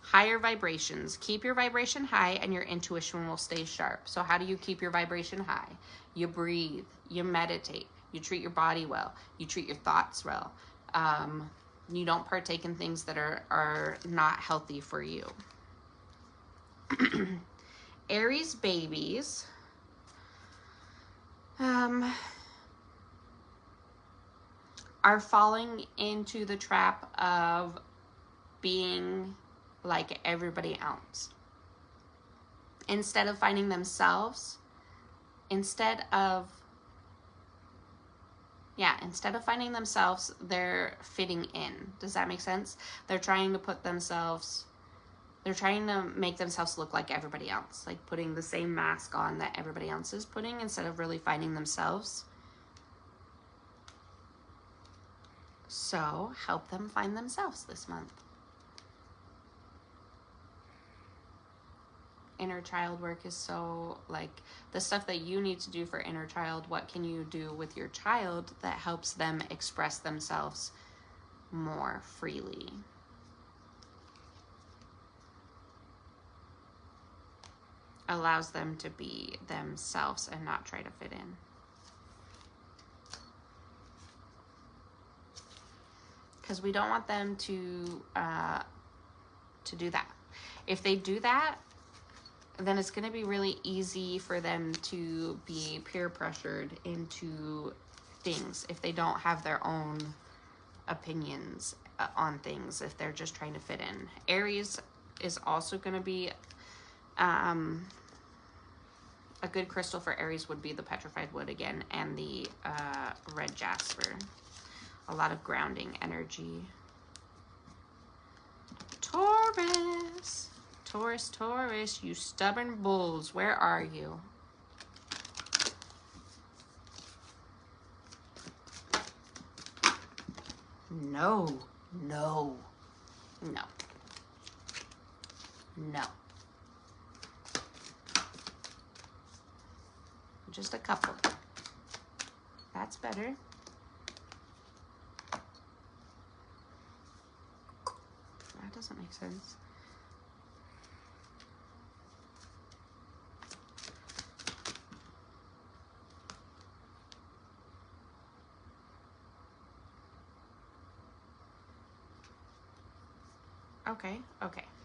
Higher vibrations. Keep your vibration high and your intuition will stay sharp. So how do you keep your vibration high? You breathe, you meditate, you treat your body well, you treat your thoughts well. You don't partake in things that are not healthy for you. Aries babies. Are falling into the trap of being like everybody else. Instead of finding themselves, instead of finding themselves, they're fitting in. Does that make sense? They're trying to make themselves look like everybody else, like putting the same mask on that everybody else is putting instead of really finding themselves. So help them find themselves this month. Inner child work is so, like, the stuff that you need to do for inner child, what can you do with your child that helps them express themselves more freely? Allows them to be themselves and not try to fit in. Because we don't want them to do that. If they do that, then it's going to be really easy for them to be peer pressured into things if they don't have their own opinions on things, if they're just trying to fit in. Aries is also going to be a good crystal for Aries would be the petrified wood again, and the red jasper. A lot of grounding energy. Taurus. Taurus, you stubborn bulls. Where are you? No. Just a couple. That's better. That doesn't make sense. Okay.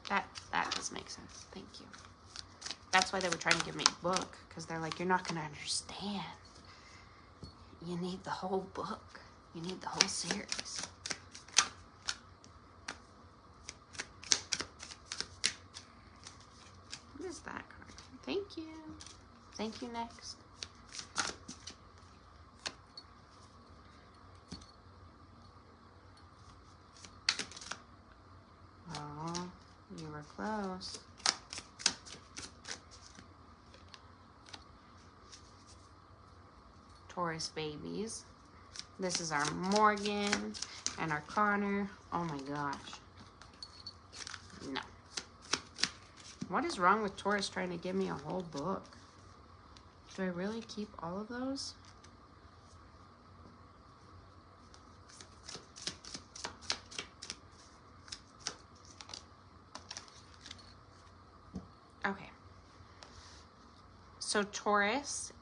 That does make sense. Thank you. That's why they were trying to give me a book, because they're like, you're not going to understand. You need the whole book. You need the whole series. What is that card? Thank you. Thank you, next. Oh, you were close. Taurus babies. This is our Morgan and our Connor. Oh my gosh. No. What is wrong with Taurus trying to give me a whole book? Do I really keep all of those? Okay. So Taurus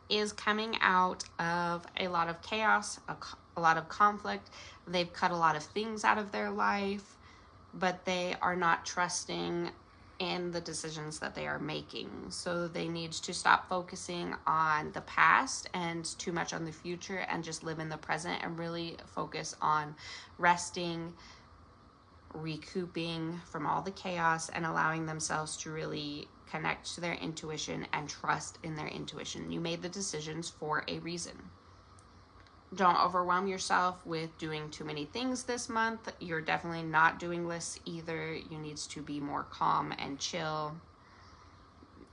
is coming out of a lot of chaos, a lot of conflict. They've cut a lot of things out of their life, but they are not trusting in the decisions that they are making. So they need to stop focusing on the past and too much on the future and just live in the present and really focus on resting, recouping from all the chaos, and allowing themselves to really connect to their intuition and trust in their intuition. You made the decisions for a reason. Don't overwhelm yourself with doing too many things this month. You're definitely not doing lists either. You need to be more calm and chill.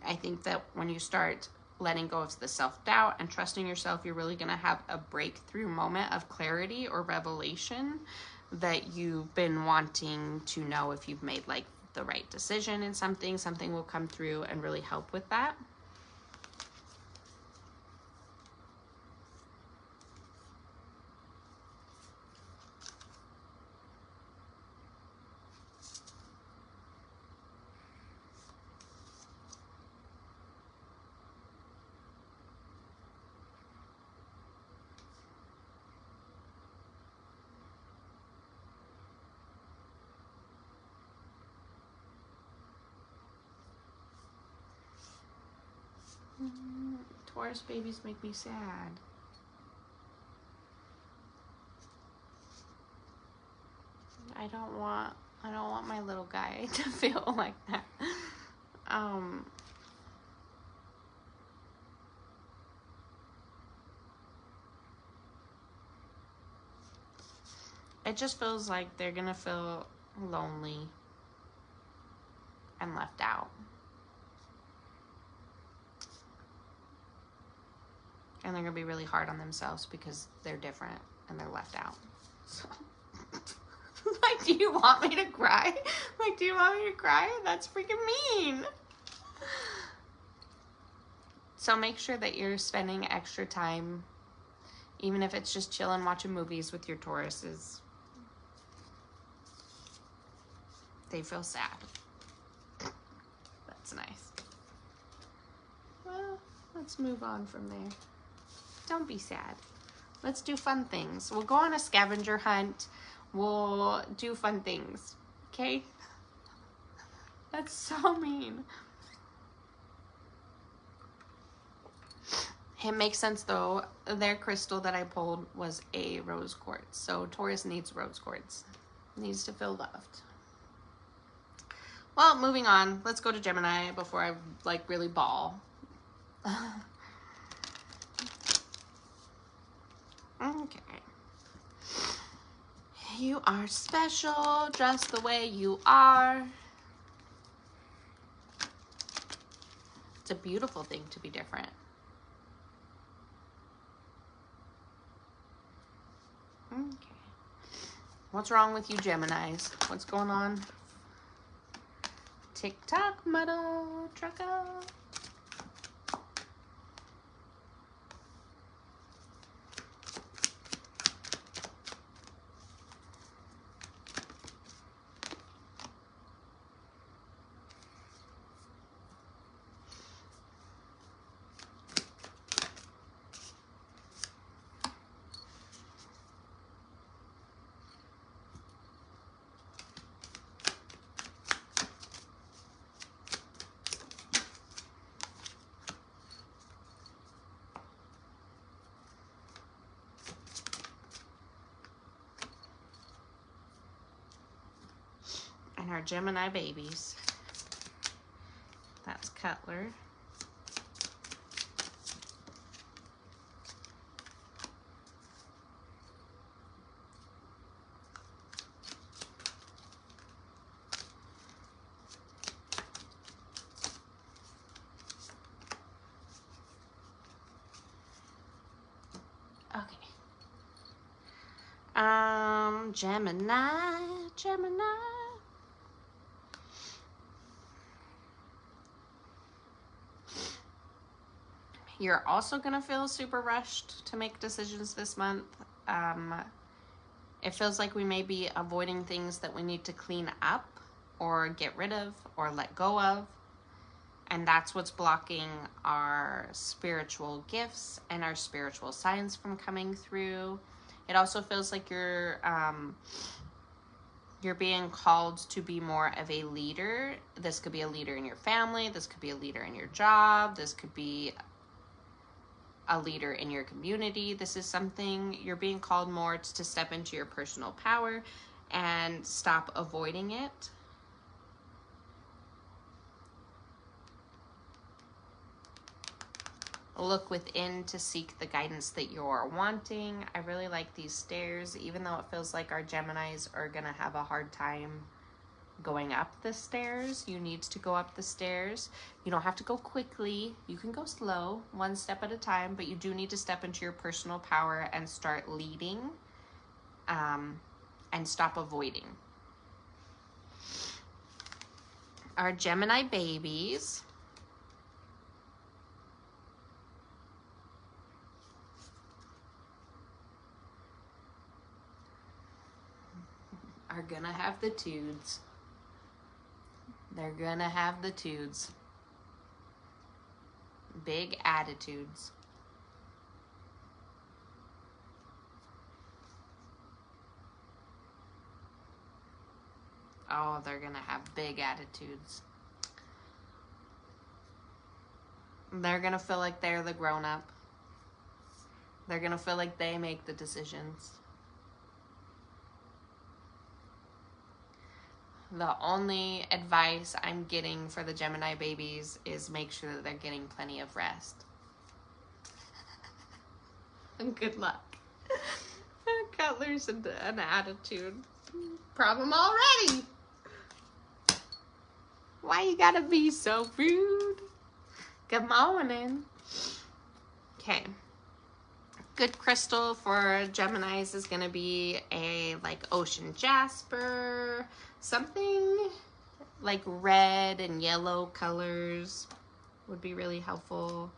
I think that when you start letting go of the self-doubt and trusting yourself, you're really going to have a breakthrough moment of clarity or revelation that you've been wanting to know. If you've made like the right decision in something will come through and really help with that. Taurus babies make me sad. I don't want my little guy to feel like that. It just feels like they're gonna feel lonely and left out. And they're gonna be really hard on themselves because they're different and they're left out. So, like, do you want me to cry? Like, do you want me to cry? That's freaking mean. So make sure that you're spending extra time, even if it's just chilling, watching movies with your Tauruses. They feel sad. That's nice. Well, let's move on from there. Don't be sad. Let's do fun things. We'll go on a scavenger hunt. We'll do fun things. Okay? That's so mean. It makes sense though. Their crystal that I pulled was a rose quartz. So Taurus needs rose quartz. Needs to feel loved. Well, moving on. Let's go to Gemini before I like really bawl. Okay. You are special just the way you are. It's a beautiful thing to be different. Okay. What's wrong with you Geminis? What's going on? Tick-tock, mother trucker. And our Gemini babies. That's Cutler. Okay. Gemini. You're also going to feel super rushed to make decisions this month. It feels like we may be avoiding things that we need to clean up or get rid of or let go of. And that's what's blocking our spiritual gifts and our spiritual signs from coming through. It also feels like you're being called to be more of a leader. This could be a leader in your family. This could be a leader in your job. This could be a leader in your community. This is something you're being called more to step into your personal power and stop avoiding it. Look within to seek the guidance that you're wanting. I really like these stairs, even though it feels like our Geminis are going to have a hard time going up the stairs. You need to go up the stairs. You don't have to go quickly. You can go slow, one step at a time, but you do need to step into your personal power and start leading, and stop avoiding. Our Gemini babies are gonna have the tudes. They're gonna have the tudes. Big attitudes. Oh, they're gonna have big attitudes. They're going to feel like they're the grown-up. They're going to feel like they make the decisions. The only advice I'm getting for the Gemini babies is make sure that they're getting plenty of rest. And good luck. Cutler's an attitude problem already. Why you gotta be so rude? Good morning. Okay. Good crystal for Geminis is gonna be a like ocean jasper, something like red and yellow colors would be really helpful.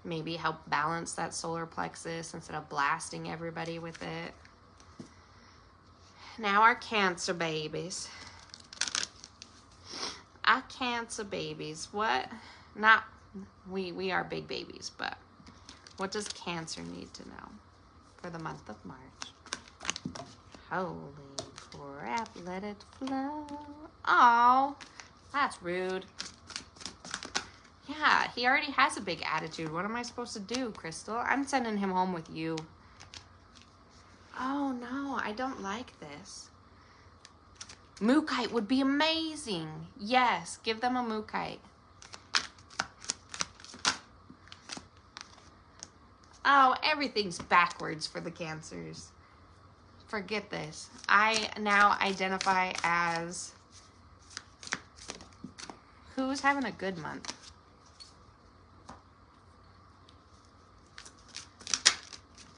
Maybe help balance that solar plexus instead of blasting everybody with it. Now our Cancer babies. Our Cancer babies. What? Not, we are big babies, but what does Cancer need to know for the month of March? Holy crap, let it flow. Oh, that's rude. Yeah, he already has a big attitude. What am I supposed to do, Crystal? I'm sending him home with you. Oh no, I don't like this. Mookite would be amazing. Yes, give them a mookite. Oh, everything's backwards for the Cancers. Forget this. I now identify as... Who's having a good month?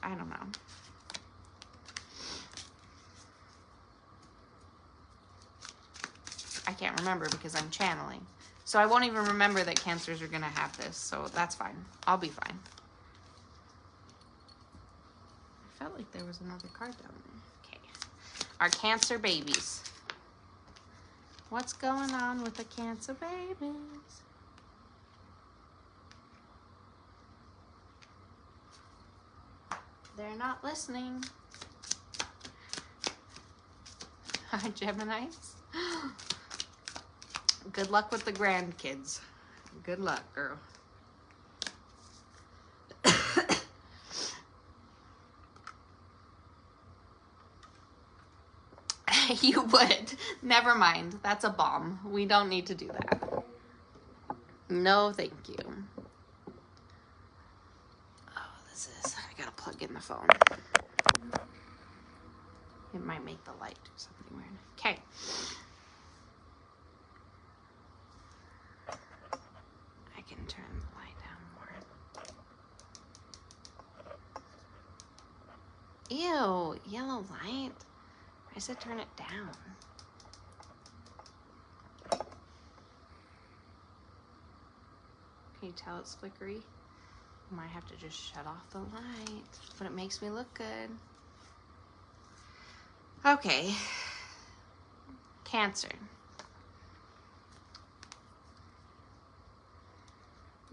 I don't know. I can't remember because I'm channeling. So I won't even remember that Cancers are going to have this. So that's fine. I'll be fine. I felt like there was another card down there. Okay. Our Cancer babies. What's going on with the Cancer babies? They're not listening. Hi, Geminis. Good luck with the grandkids. Good luck, girl. You would. Never mind. That's a bomb. We don't need to do that. No, thank you. Oh, this is... I gotta plug in the phone. It might make the light do something weird. Okay. I can turn the light down more. Ew, yellow light. I said turn it down. Can you tell it's flickery? I might have to just shut off the light, but it makes me look good. Okay. Cancer.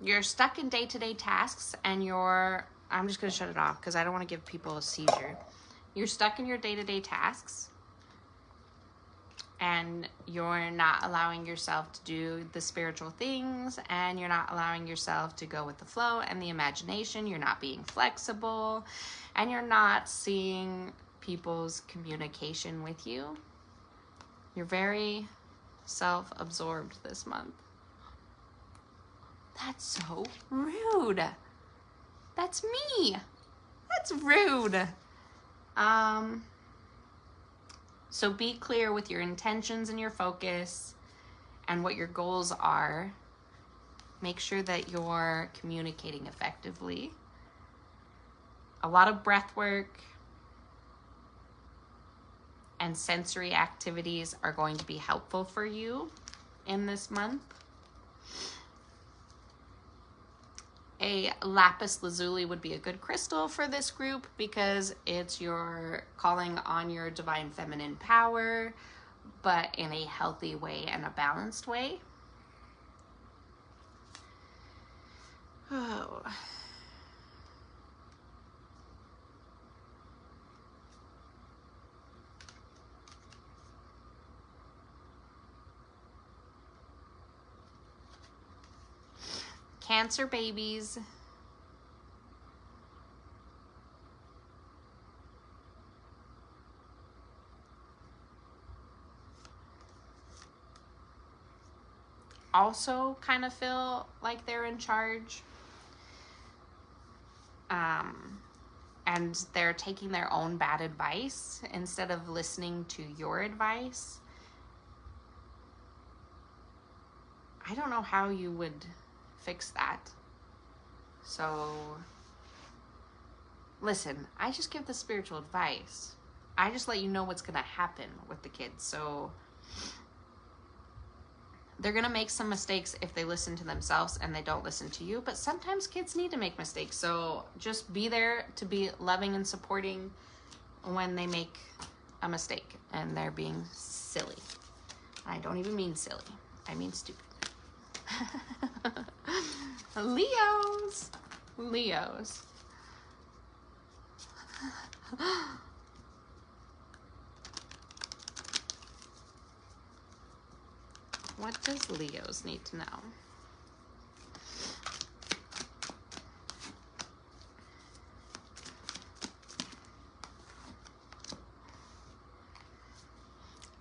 You're stuck in day-to-day tasks and I'm just going to shut it off because I don't want to give people a seizure. You're stuck in your day-to-day tasks and you're not allowing yourself to do the spiritual things and you're not allowing yourself to go with the flow and the imagination. You're not being flexible and you're not seeing people's communication with you. You're very self-absorbed this month. That's so rude. That's me. That's rude. So be clear with your intentions and your focus and what your goals are. Make sure that you're communicating effectively. A lot of breath work and sensory activities are going to be helpful for you in this month. A lapis lazuli would be a good crystal for this group because it's your calling on your divine feminine power, but in a healthy way and a balanced way. Oh. Cancer babies. Also kind of feel like they're in charge. And they're taking their own bad advice instead of listening to your advice. I don't know how you would fix that. So, listen, I just give the spiritual advice. I just let you know what's going to happen with the kids. So, they're going to make some mistakes if they listen to themselves and they don't listen to you. But sometimes kids need to make mistakes. So, just be there to be loving and supporting when they make a mistake and they're being silly. I don't even mean silly. I mean stupid. Leos. What does Leos need to know?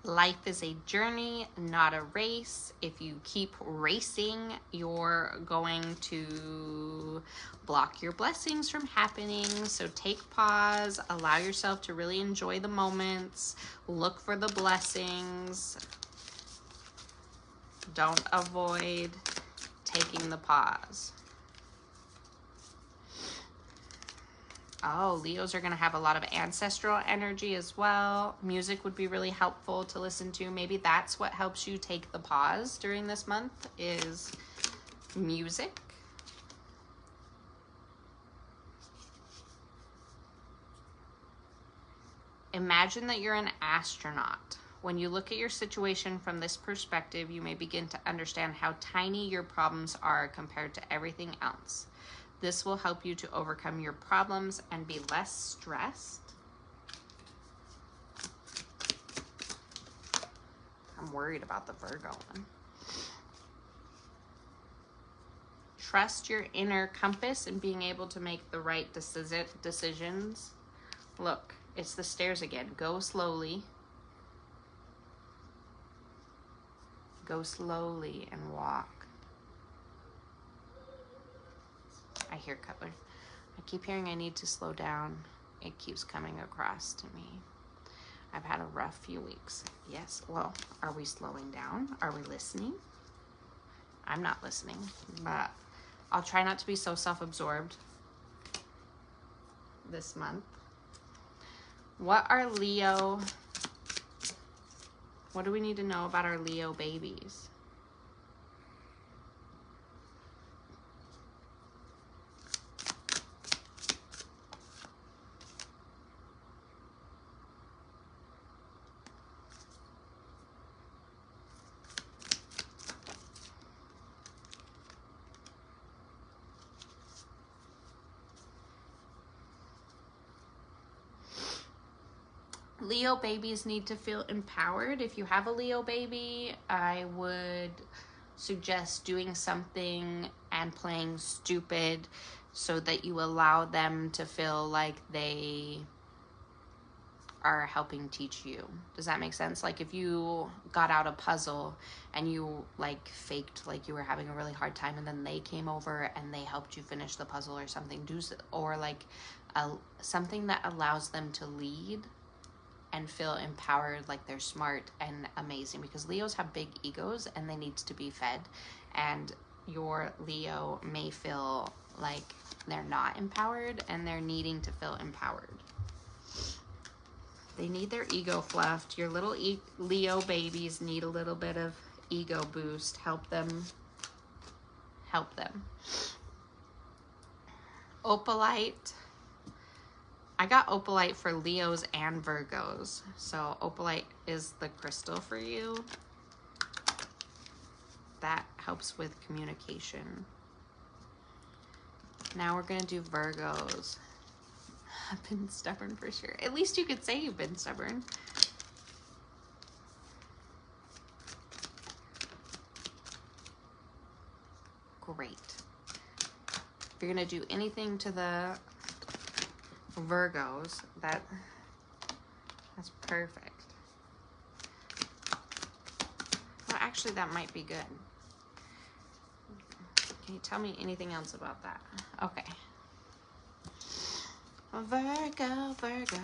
Life is a journey, not a race. If you keep racing, you're going to block your blessings from happening. So take pause, allow yourself to really enjoy the moments, look for the blessings. Don't avoid taking the pause. Oh, Leos are going to have a lot of ancestral energy as well. Music would be really helpful to listen to. Maybe that's what helps you take the pause during this month is music. Imagine that you're an astronaut. When you look at your situation from this perspective, you may begin to understand how tiny your problems are compared to everything else. This will help you to overcome your problems and be less stressed. I'm worried about the Virgo one. Trust your inner compass and being able to make the right decisions. Look, it's the stairs again. Go slowly. Go slowly and walk. I hear Cutler. I keep hearing I need to slow down. It keeps coming across to me. I've had a rough few weeks. Yes, well, are we slowing down? Are we listening? I'm not listening, but I'll try not to be so self-absorbed this month. What do we need to know about our Leo babies? Leo babies need to feel empowered. If you have a Leo baby, I would suggest doing something and playing stupid so that you allow them to feel like they are helping teach you. Does that make sense? Like if you got out a puzzle and you like faked like you were having a really hard time and then they came over and they helped you finish the puzzle or something, or like something that allows them to lead and feel empowered, like they're smart and amazing, because Leos have big egos and they need to be fed, and your Leo may feel like they're not empowered and they're needing to feel empowered. They need their ego fluffed. Your little Leo babies need a little bit of ego boost. Help them. Opalite. I got opalite for Leos and Virgos. So opalite is the crystal for you. That helps with communication. Now we're going to do Virgos. I've been stubborn for sure. At least you could say you've been stubborn. Great. you're going to do anything to the Virgos, that's perfect. Well, actually, that might be good. Can you tell me anything else about that? Okay. Virgo, Virgo.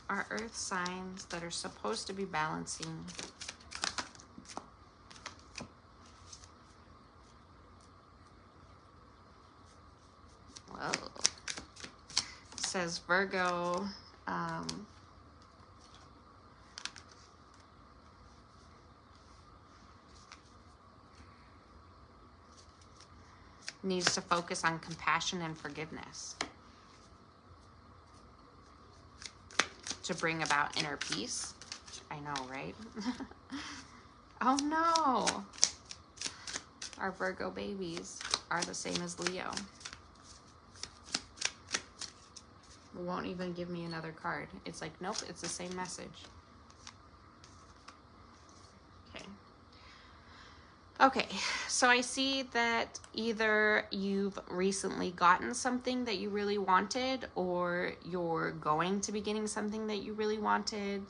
Our earth signs that are supposed to be balancing. Whoa. It says Virgo, needs to focus on compassion and forgiveness to bring about inner peace. I know, right? Oh no! Our Virgo babies are the same as Leo. Won't even give me another card. It's like, nope, it's the same message. Okay. Okay, so I see that either you've recently gotten something that you really wanted, or you're going to be getting something that you really wanted.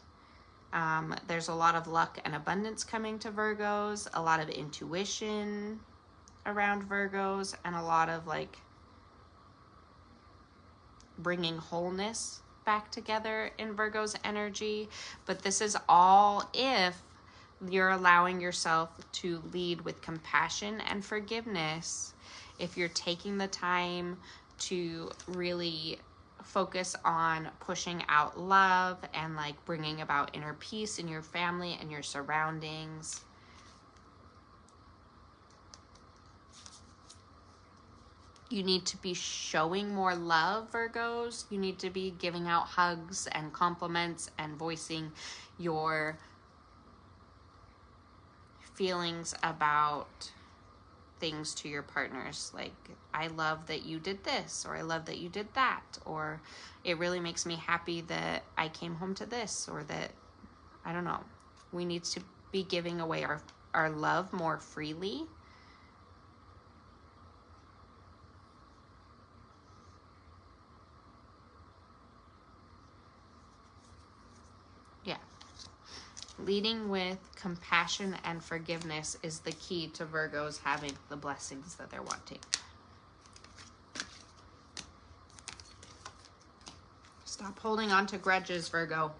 There's a lot of luck and abundance coming to Virgos, a lot of intuition around Virgos, and a lot of like bringing wholeness back together in Virgo's energy. But this is all if you're allowing yourself to lead with compassion and forgiveness. If you're taking the time to really focus on pushing out love and like bringing about inner peace in your family and your surroundings. You need to be showing more love, Virgos. You need to be giving out hugs and compliments and voicing your feelings about things to your partners. Like, I love that you did this, or I love that you did that, or it really makes me happy that I came home to this, or that, I don't know. We need to be giving away our love more freely. Yeah. Leading with compassion and forgiveness is the key to Virgos having the blessings that they're wanting. Stop holding on to grudges, Virgo.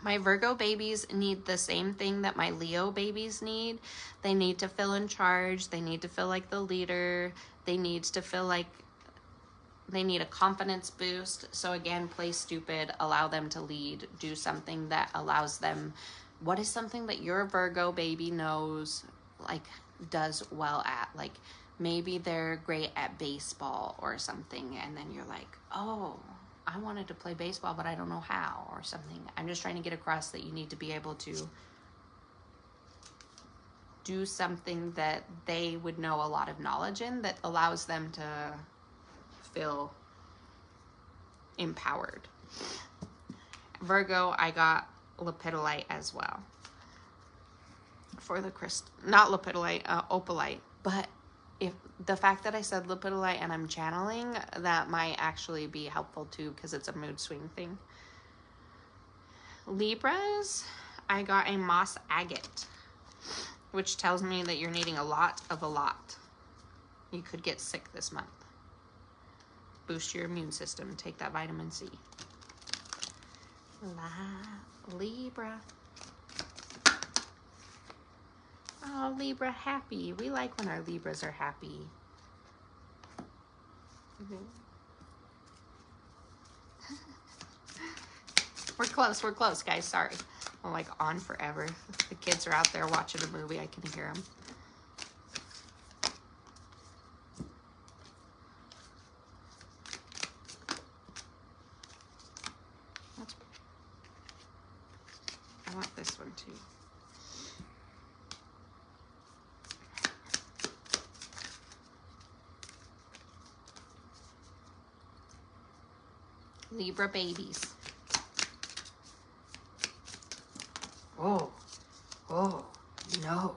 My Virgo babies need the same thing that my Leo babies need. They need to feel in charge. They need to feel like the leader. They need to feel like they need a confidence boost. So again, play stupid, allow them to lead, do something that allows them. What is something that your Virgo baby knows, like does well at? Like maybe they're great at baseball or something, and then you're like, oh, I wanted to play baseball, but I don't know how, or something. I'm just trying to get across that you need to be able to do something that they would know a lot of knowledge in, that allows them to feel empowered. Virgo, I got lepidolite as well for the not lepidolite, opalite. But if the fact that I said lepidolite and I'm channeling, that might actually be helpful too, because it's a mood swing thing. Libras, I got a moss agate, which tells me that you're needing a lot of a lot. You could get sick this month. Boost your immune system. Take that vitamin C. Libra. Oh, Libra happy. We like when our Libras are happy. We're close, guys. Sorry. I'm like on forever. The kids are out there watching a movie. I can hear them. I want this one too. Libra babies. Oh, no.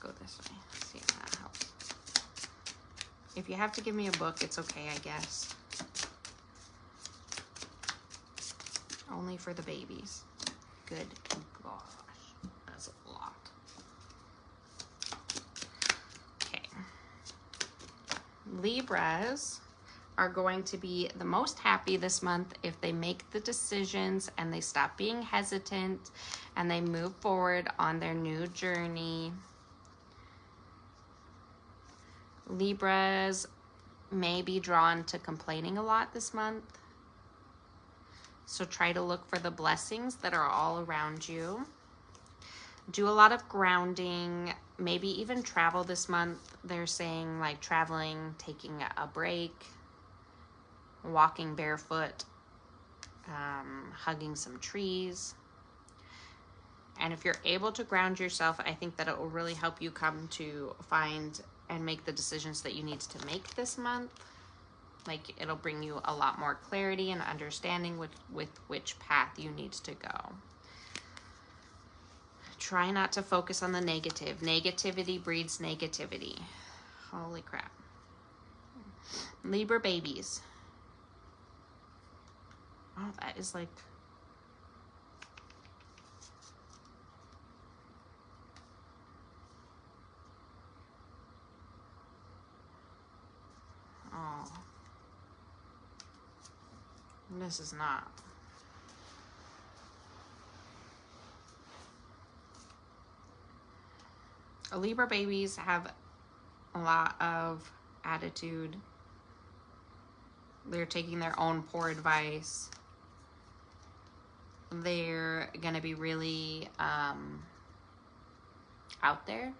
go this way. See if that helps. If you have to give me a book, it's okay, I guess. Only for the babies. Good gosh. That's a lot. Okay. Libras are going to be the most happy this month if they make the decisions and they stop being hesitant and they move forward on their new journey. Libras may be drawn to complaining a lot this month. So try to look for the blessings that are all around you. Do a lot of grounding, maybe even travel this month. They're saying like traveling, taking a break, walking barefoot, hugging some trees. And if you're able to ground yourself, I think that it will really help you come to find and make the decisions that you need to make this month. Like it'll bring you a lot more clarity and understanding with which path you need to go. Try not to focus on the negative. Negativity breeds negativity. Holy crap. Libra babies. Oh, that is like... Oh. This is not. Libra babies have a lot of attitude. They're taking their own poor advice. They're going to be really out there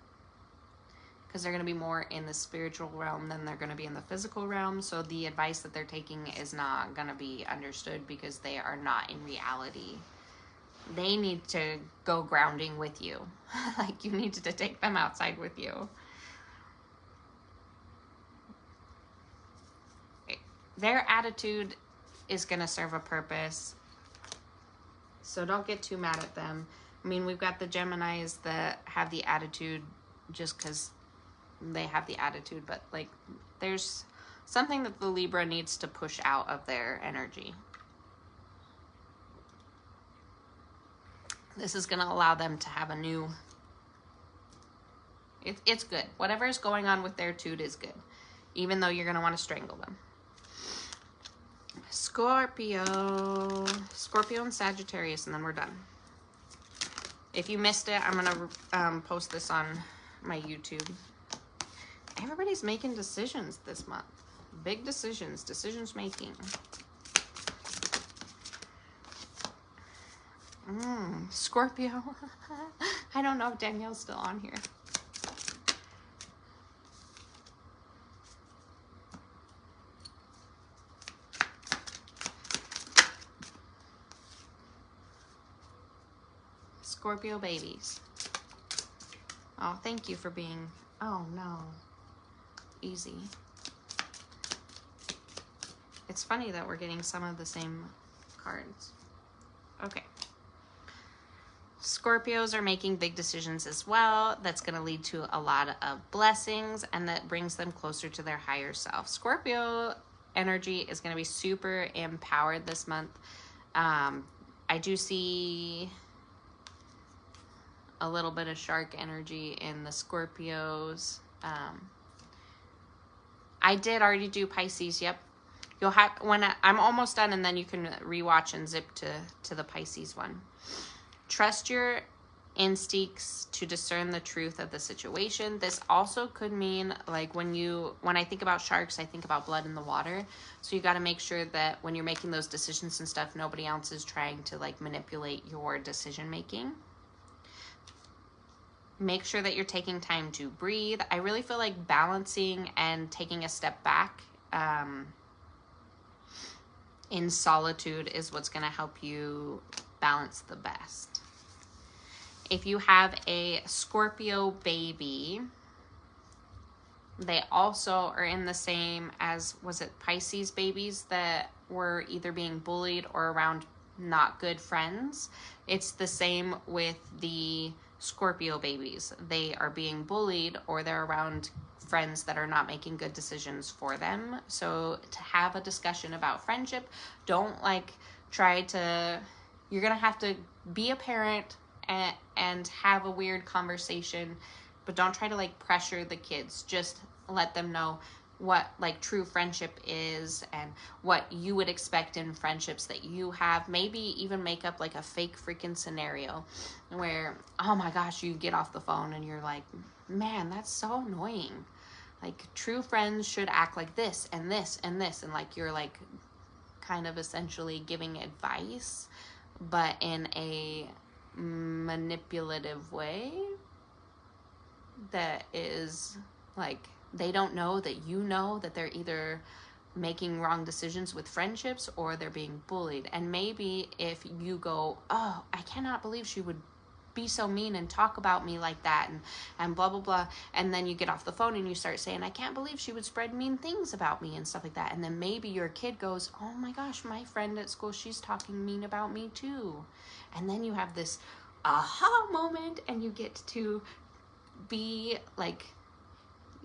because they're going to be more in the spiritual realm than they're going to be in the physical realm. So the advice that they're taking is not going to be understood because they are not in reality. They need to go grounding with you. Like you need to take them outside with you. Their attitude is going to serve a purpose. So don't get too mad at them. I mean, we've got the Geminis that have the attitude just because they have the attitude. But like there's something that the Libra needs to push out of their energy. This is going to allow them to have a new... It's good. Whatever is going on with their tude is good. Even though you're going to want to strangle them. Scorpio and Sagittarius, and then we're done. If you missed it, I'm going to post this on my YouTube. Everybody's making decisions this month. Big decisions. Decisions making. Scorpio. I don't know if Danielle's still on here. Scorpio babies. Oh, thank you for being... Oh, no. Easy. It's funny that we're getting some of the same cards. Okay. Scorpios are making big decisions as well. That's going to lead to a lot of blessings, and that brings them closer to their higher self. Scorpio energy is going to be super empowered this month. I do see a little bit of shark energy in the Scorpios. I did already do Pisces. Yep. You'll have, when I'm almost done, and then you can rewatch and zip to the Pisces one. Trust your instincts to discern the truth of the situation. This also could mean, like, when I think about sharks, I think about blood in the water. So you got to make sure that when you're making those decisions and stuff, nobody else is trying to like manipulate your decision making. Make sure that you're taking time to breathe. I really feel like balancing and taking a step back in solitude is what's going to help you balance the best. If you have a Scorpio baby, they also are in the same as, was it Pisces babies that were either being bullied or around not good friends? It's the same with the Scorpio babies. They are being bullied, or they're around friends that are not making good decisions for them. So to have a discussion about friendship, don't like try to, you're going to have to be a parent and have a weird conversation, but don't try to like pressure the kids. Just let them know what like true friendship is and what you would expect in friendships that you have. Maybe even make up like a fake freaking scenario where, oh my gosh, you get off the phone and you're like, man, that's so annoying. Like, true friends should act like this and this and this, and like you're like kind of essentially giving advice, but in a manipulative way that is like, they don't know that you know that they're either making wrong decisions with friendships or they're being bullied. And maybe if you go, oh, I cannot believe she would be so mean and talk about me like that and blah blah blah, and then you get off the phone and you start saying, I can't believe she would spread mean things about me and stuff like that, and then maybe your kid goes, oh my gosh, my friend at school, she's talking mean about me too. And then you have this aha moment and you get to be like,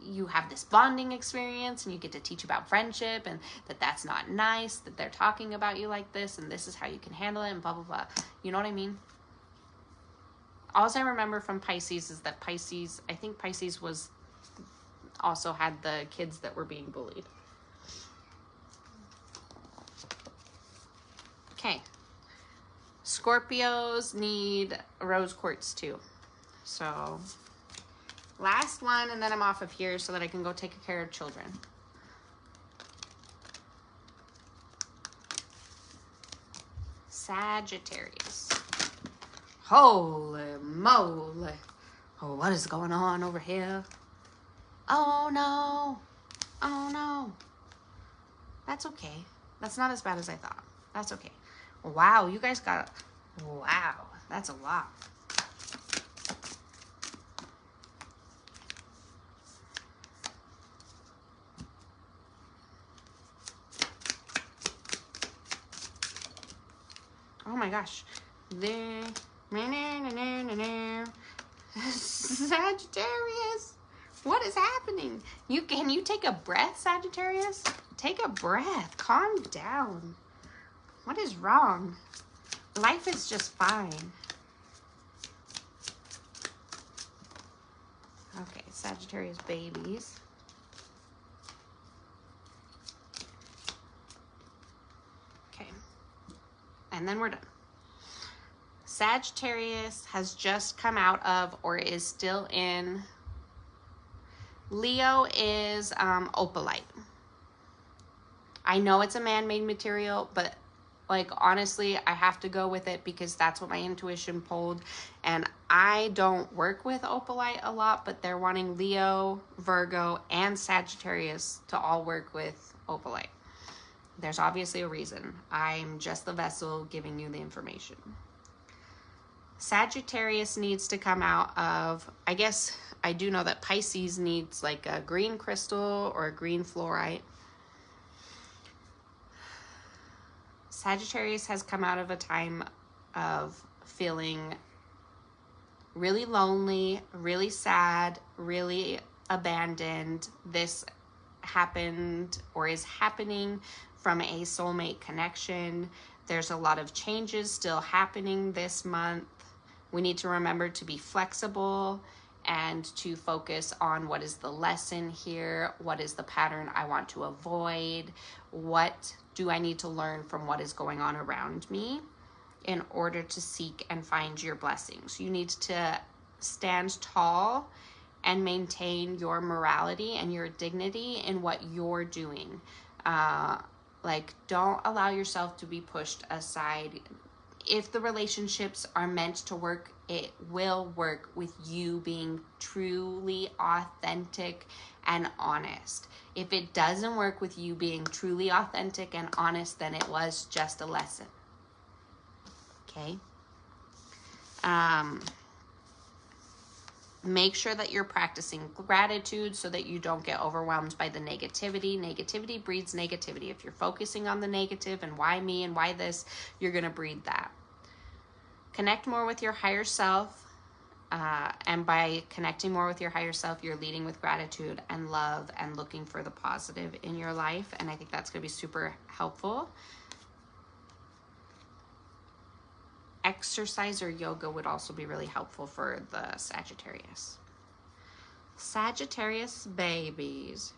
you have this bonding experience and you get to teach about friendship and that that's not nice, that they're talking about you like this and this is how you can handle it and blah blah blah. You know what I mean? All I remember from Pisces is that I think Pisces was also had the kids that were being bullied. Okay. Scorpios need rose quartz too. So last one, and then I'm off of here so that I can go take care of children. Sagittarius. Holy moly. Oh, what is going on over here? Oh no. Oh no. That's okay. That's not as bad as I thought. That's okay. Wow, you guys got, wow, that's a lot. Oh my gosh. Sagittarius, what is happening? Can you take a breath, Sagittarius? Take a breath. Calm down. What is wrong? Life is just fine. Okay, Sagittarius babies. Okay. And then we're done. Sagittarius has just come out of or is still in. Leo is opalite. I know it's a man-made material, but like honestly, I have to go with it because that's what my intuition pulled. And I don't work with opalite a lot, but they're wanting Leo, Virgo, and Sagittarius to all work with opalite. There's obviously a reason. I'm just the vessel giving you the information. Sagittarius needs to come out of, I guess I do know that Pisces needs like a green crystal or a green fluorite. Sagittarius has come out of a time of feeling really lonely, really sad, really abandoned. This happened or is happening from a soulmate connection. There's a lot of changes still happening this month. We need to remember to be flexible and to focus on what is the lesson here, what is the pattern I want to avoid, what do I need to learn from what is going on around me in order to seek and find your blessings. You need to stand tall and maintain your morality and your dignity in what you're doing. Like, don't allow yourself to be pushed aside. If the relationships are meant to work, it will work with you being truly authentic and honest. If it doesn't work with you being truly authentic and honest, then it was just a lesson. Okay? Make sure that you're practicing gratitude so that you don't get overwhelmed by the negativity. Negativity breeds negativity. If you're focusing on the negative and why me and why this, you're going to breed that. Connect more with your higher self. And by connecting more with your higher self, you're leading with gratitude and love and looking for the positive in your life. And I think that's going to be super helpful. Exercise or yoga would also be really helpful for the Sagittarius. Sagittarius babies.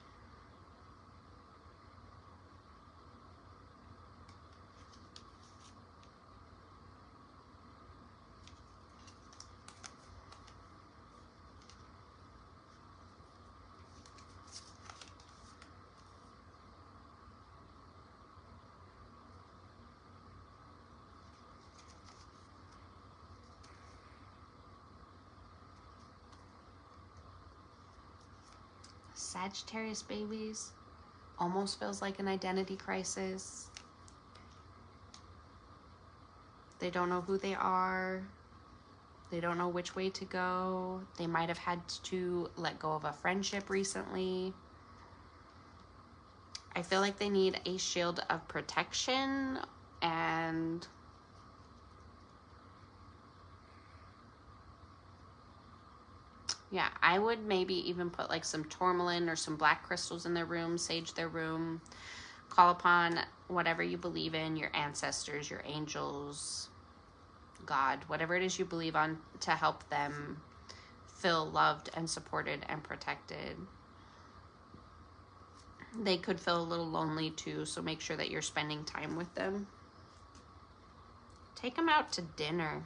Sagittarius babies almost feels like an identity crisis. They don't know who they are. They don't know which way to go. They might have had to let go of a friendship recently. I feel like they need a shield of protection, and yeah, I would maybe even put like some tourmaline or some black crystals in their room, sage their room, call upon whatever you believe in, your ancestors, your angels, God, whatever it is you believe on, to help them feel loved and supported and protected. They could feel a little lonely too, so make sure that you're spending time with them. Take them out to dinner.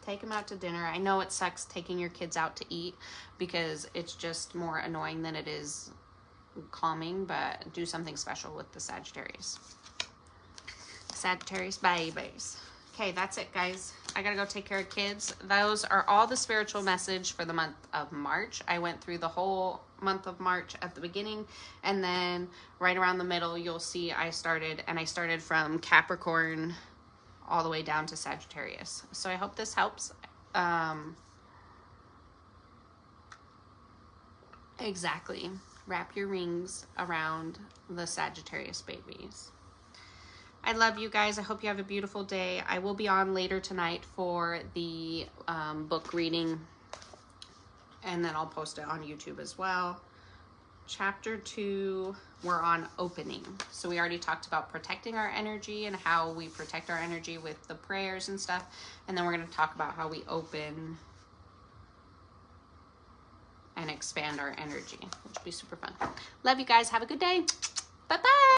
Take them out to dinner. I know it sucks taking your kids out to eat because it's just more annoying than it is calming, but do something special with the Sagittarius. Sagittarius babies. Okay, that's it, guys. I gotta go take care of kids. Those are all the spiritual message for the month of March. I went through the whole month of March at the beginning, and then right around the middle, you'll see I started from Capricorn all the way down to Sagittarius. So I hope this helps. Exactly. Wrap your rings around the Sagittarius babies. I love you guys. I hope you have a beautiful day. I will be on later tonight for the book reading, and then I'll post it on YouTube as well. Chapter 2, we're on opening. So we already talked about protecting our energy and how we protect our energy with the prayers and stuff. And then we're going to talk about how we open and expand our energy, which will be super fun. Love you guys. Have a good day. Bye-bye.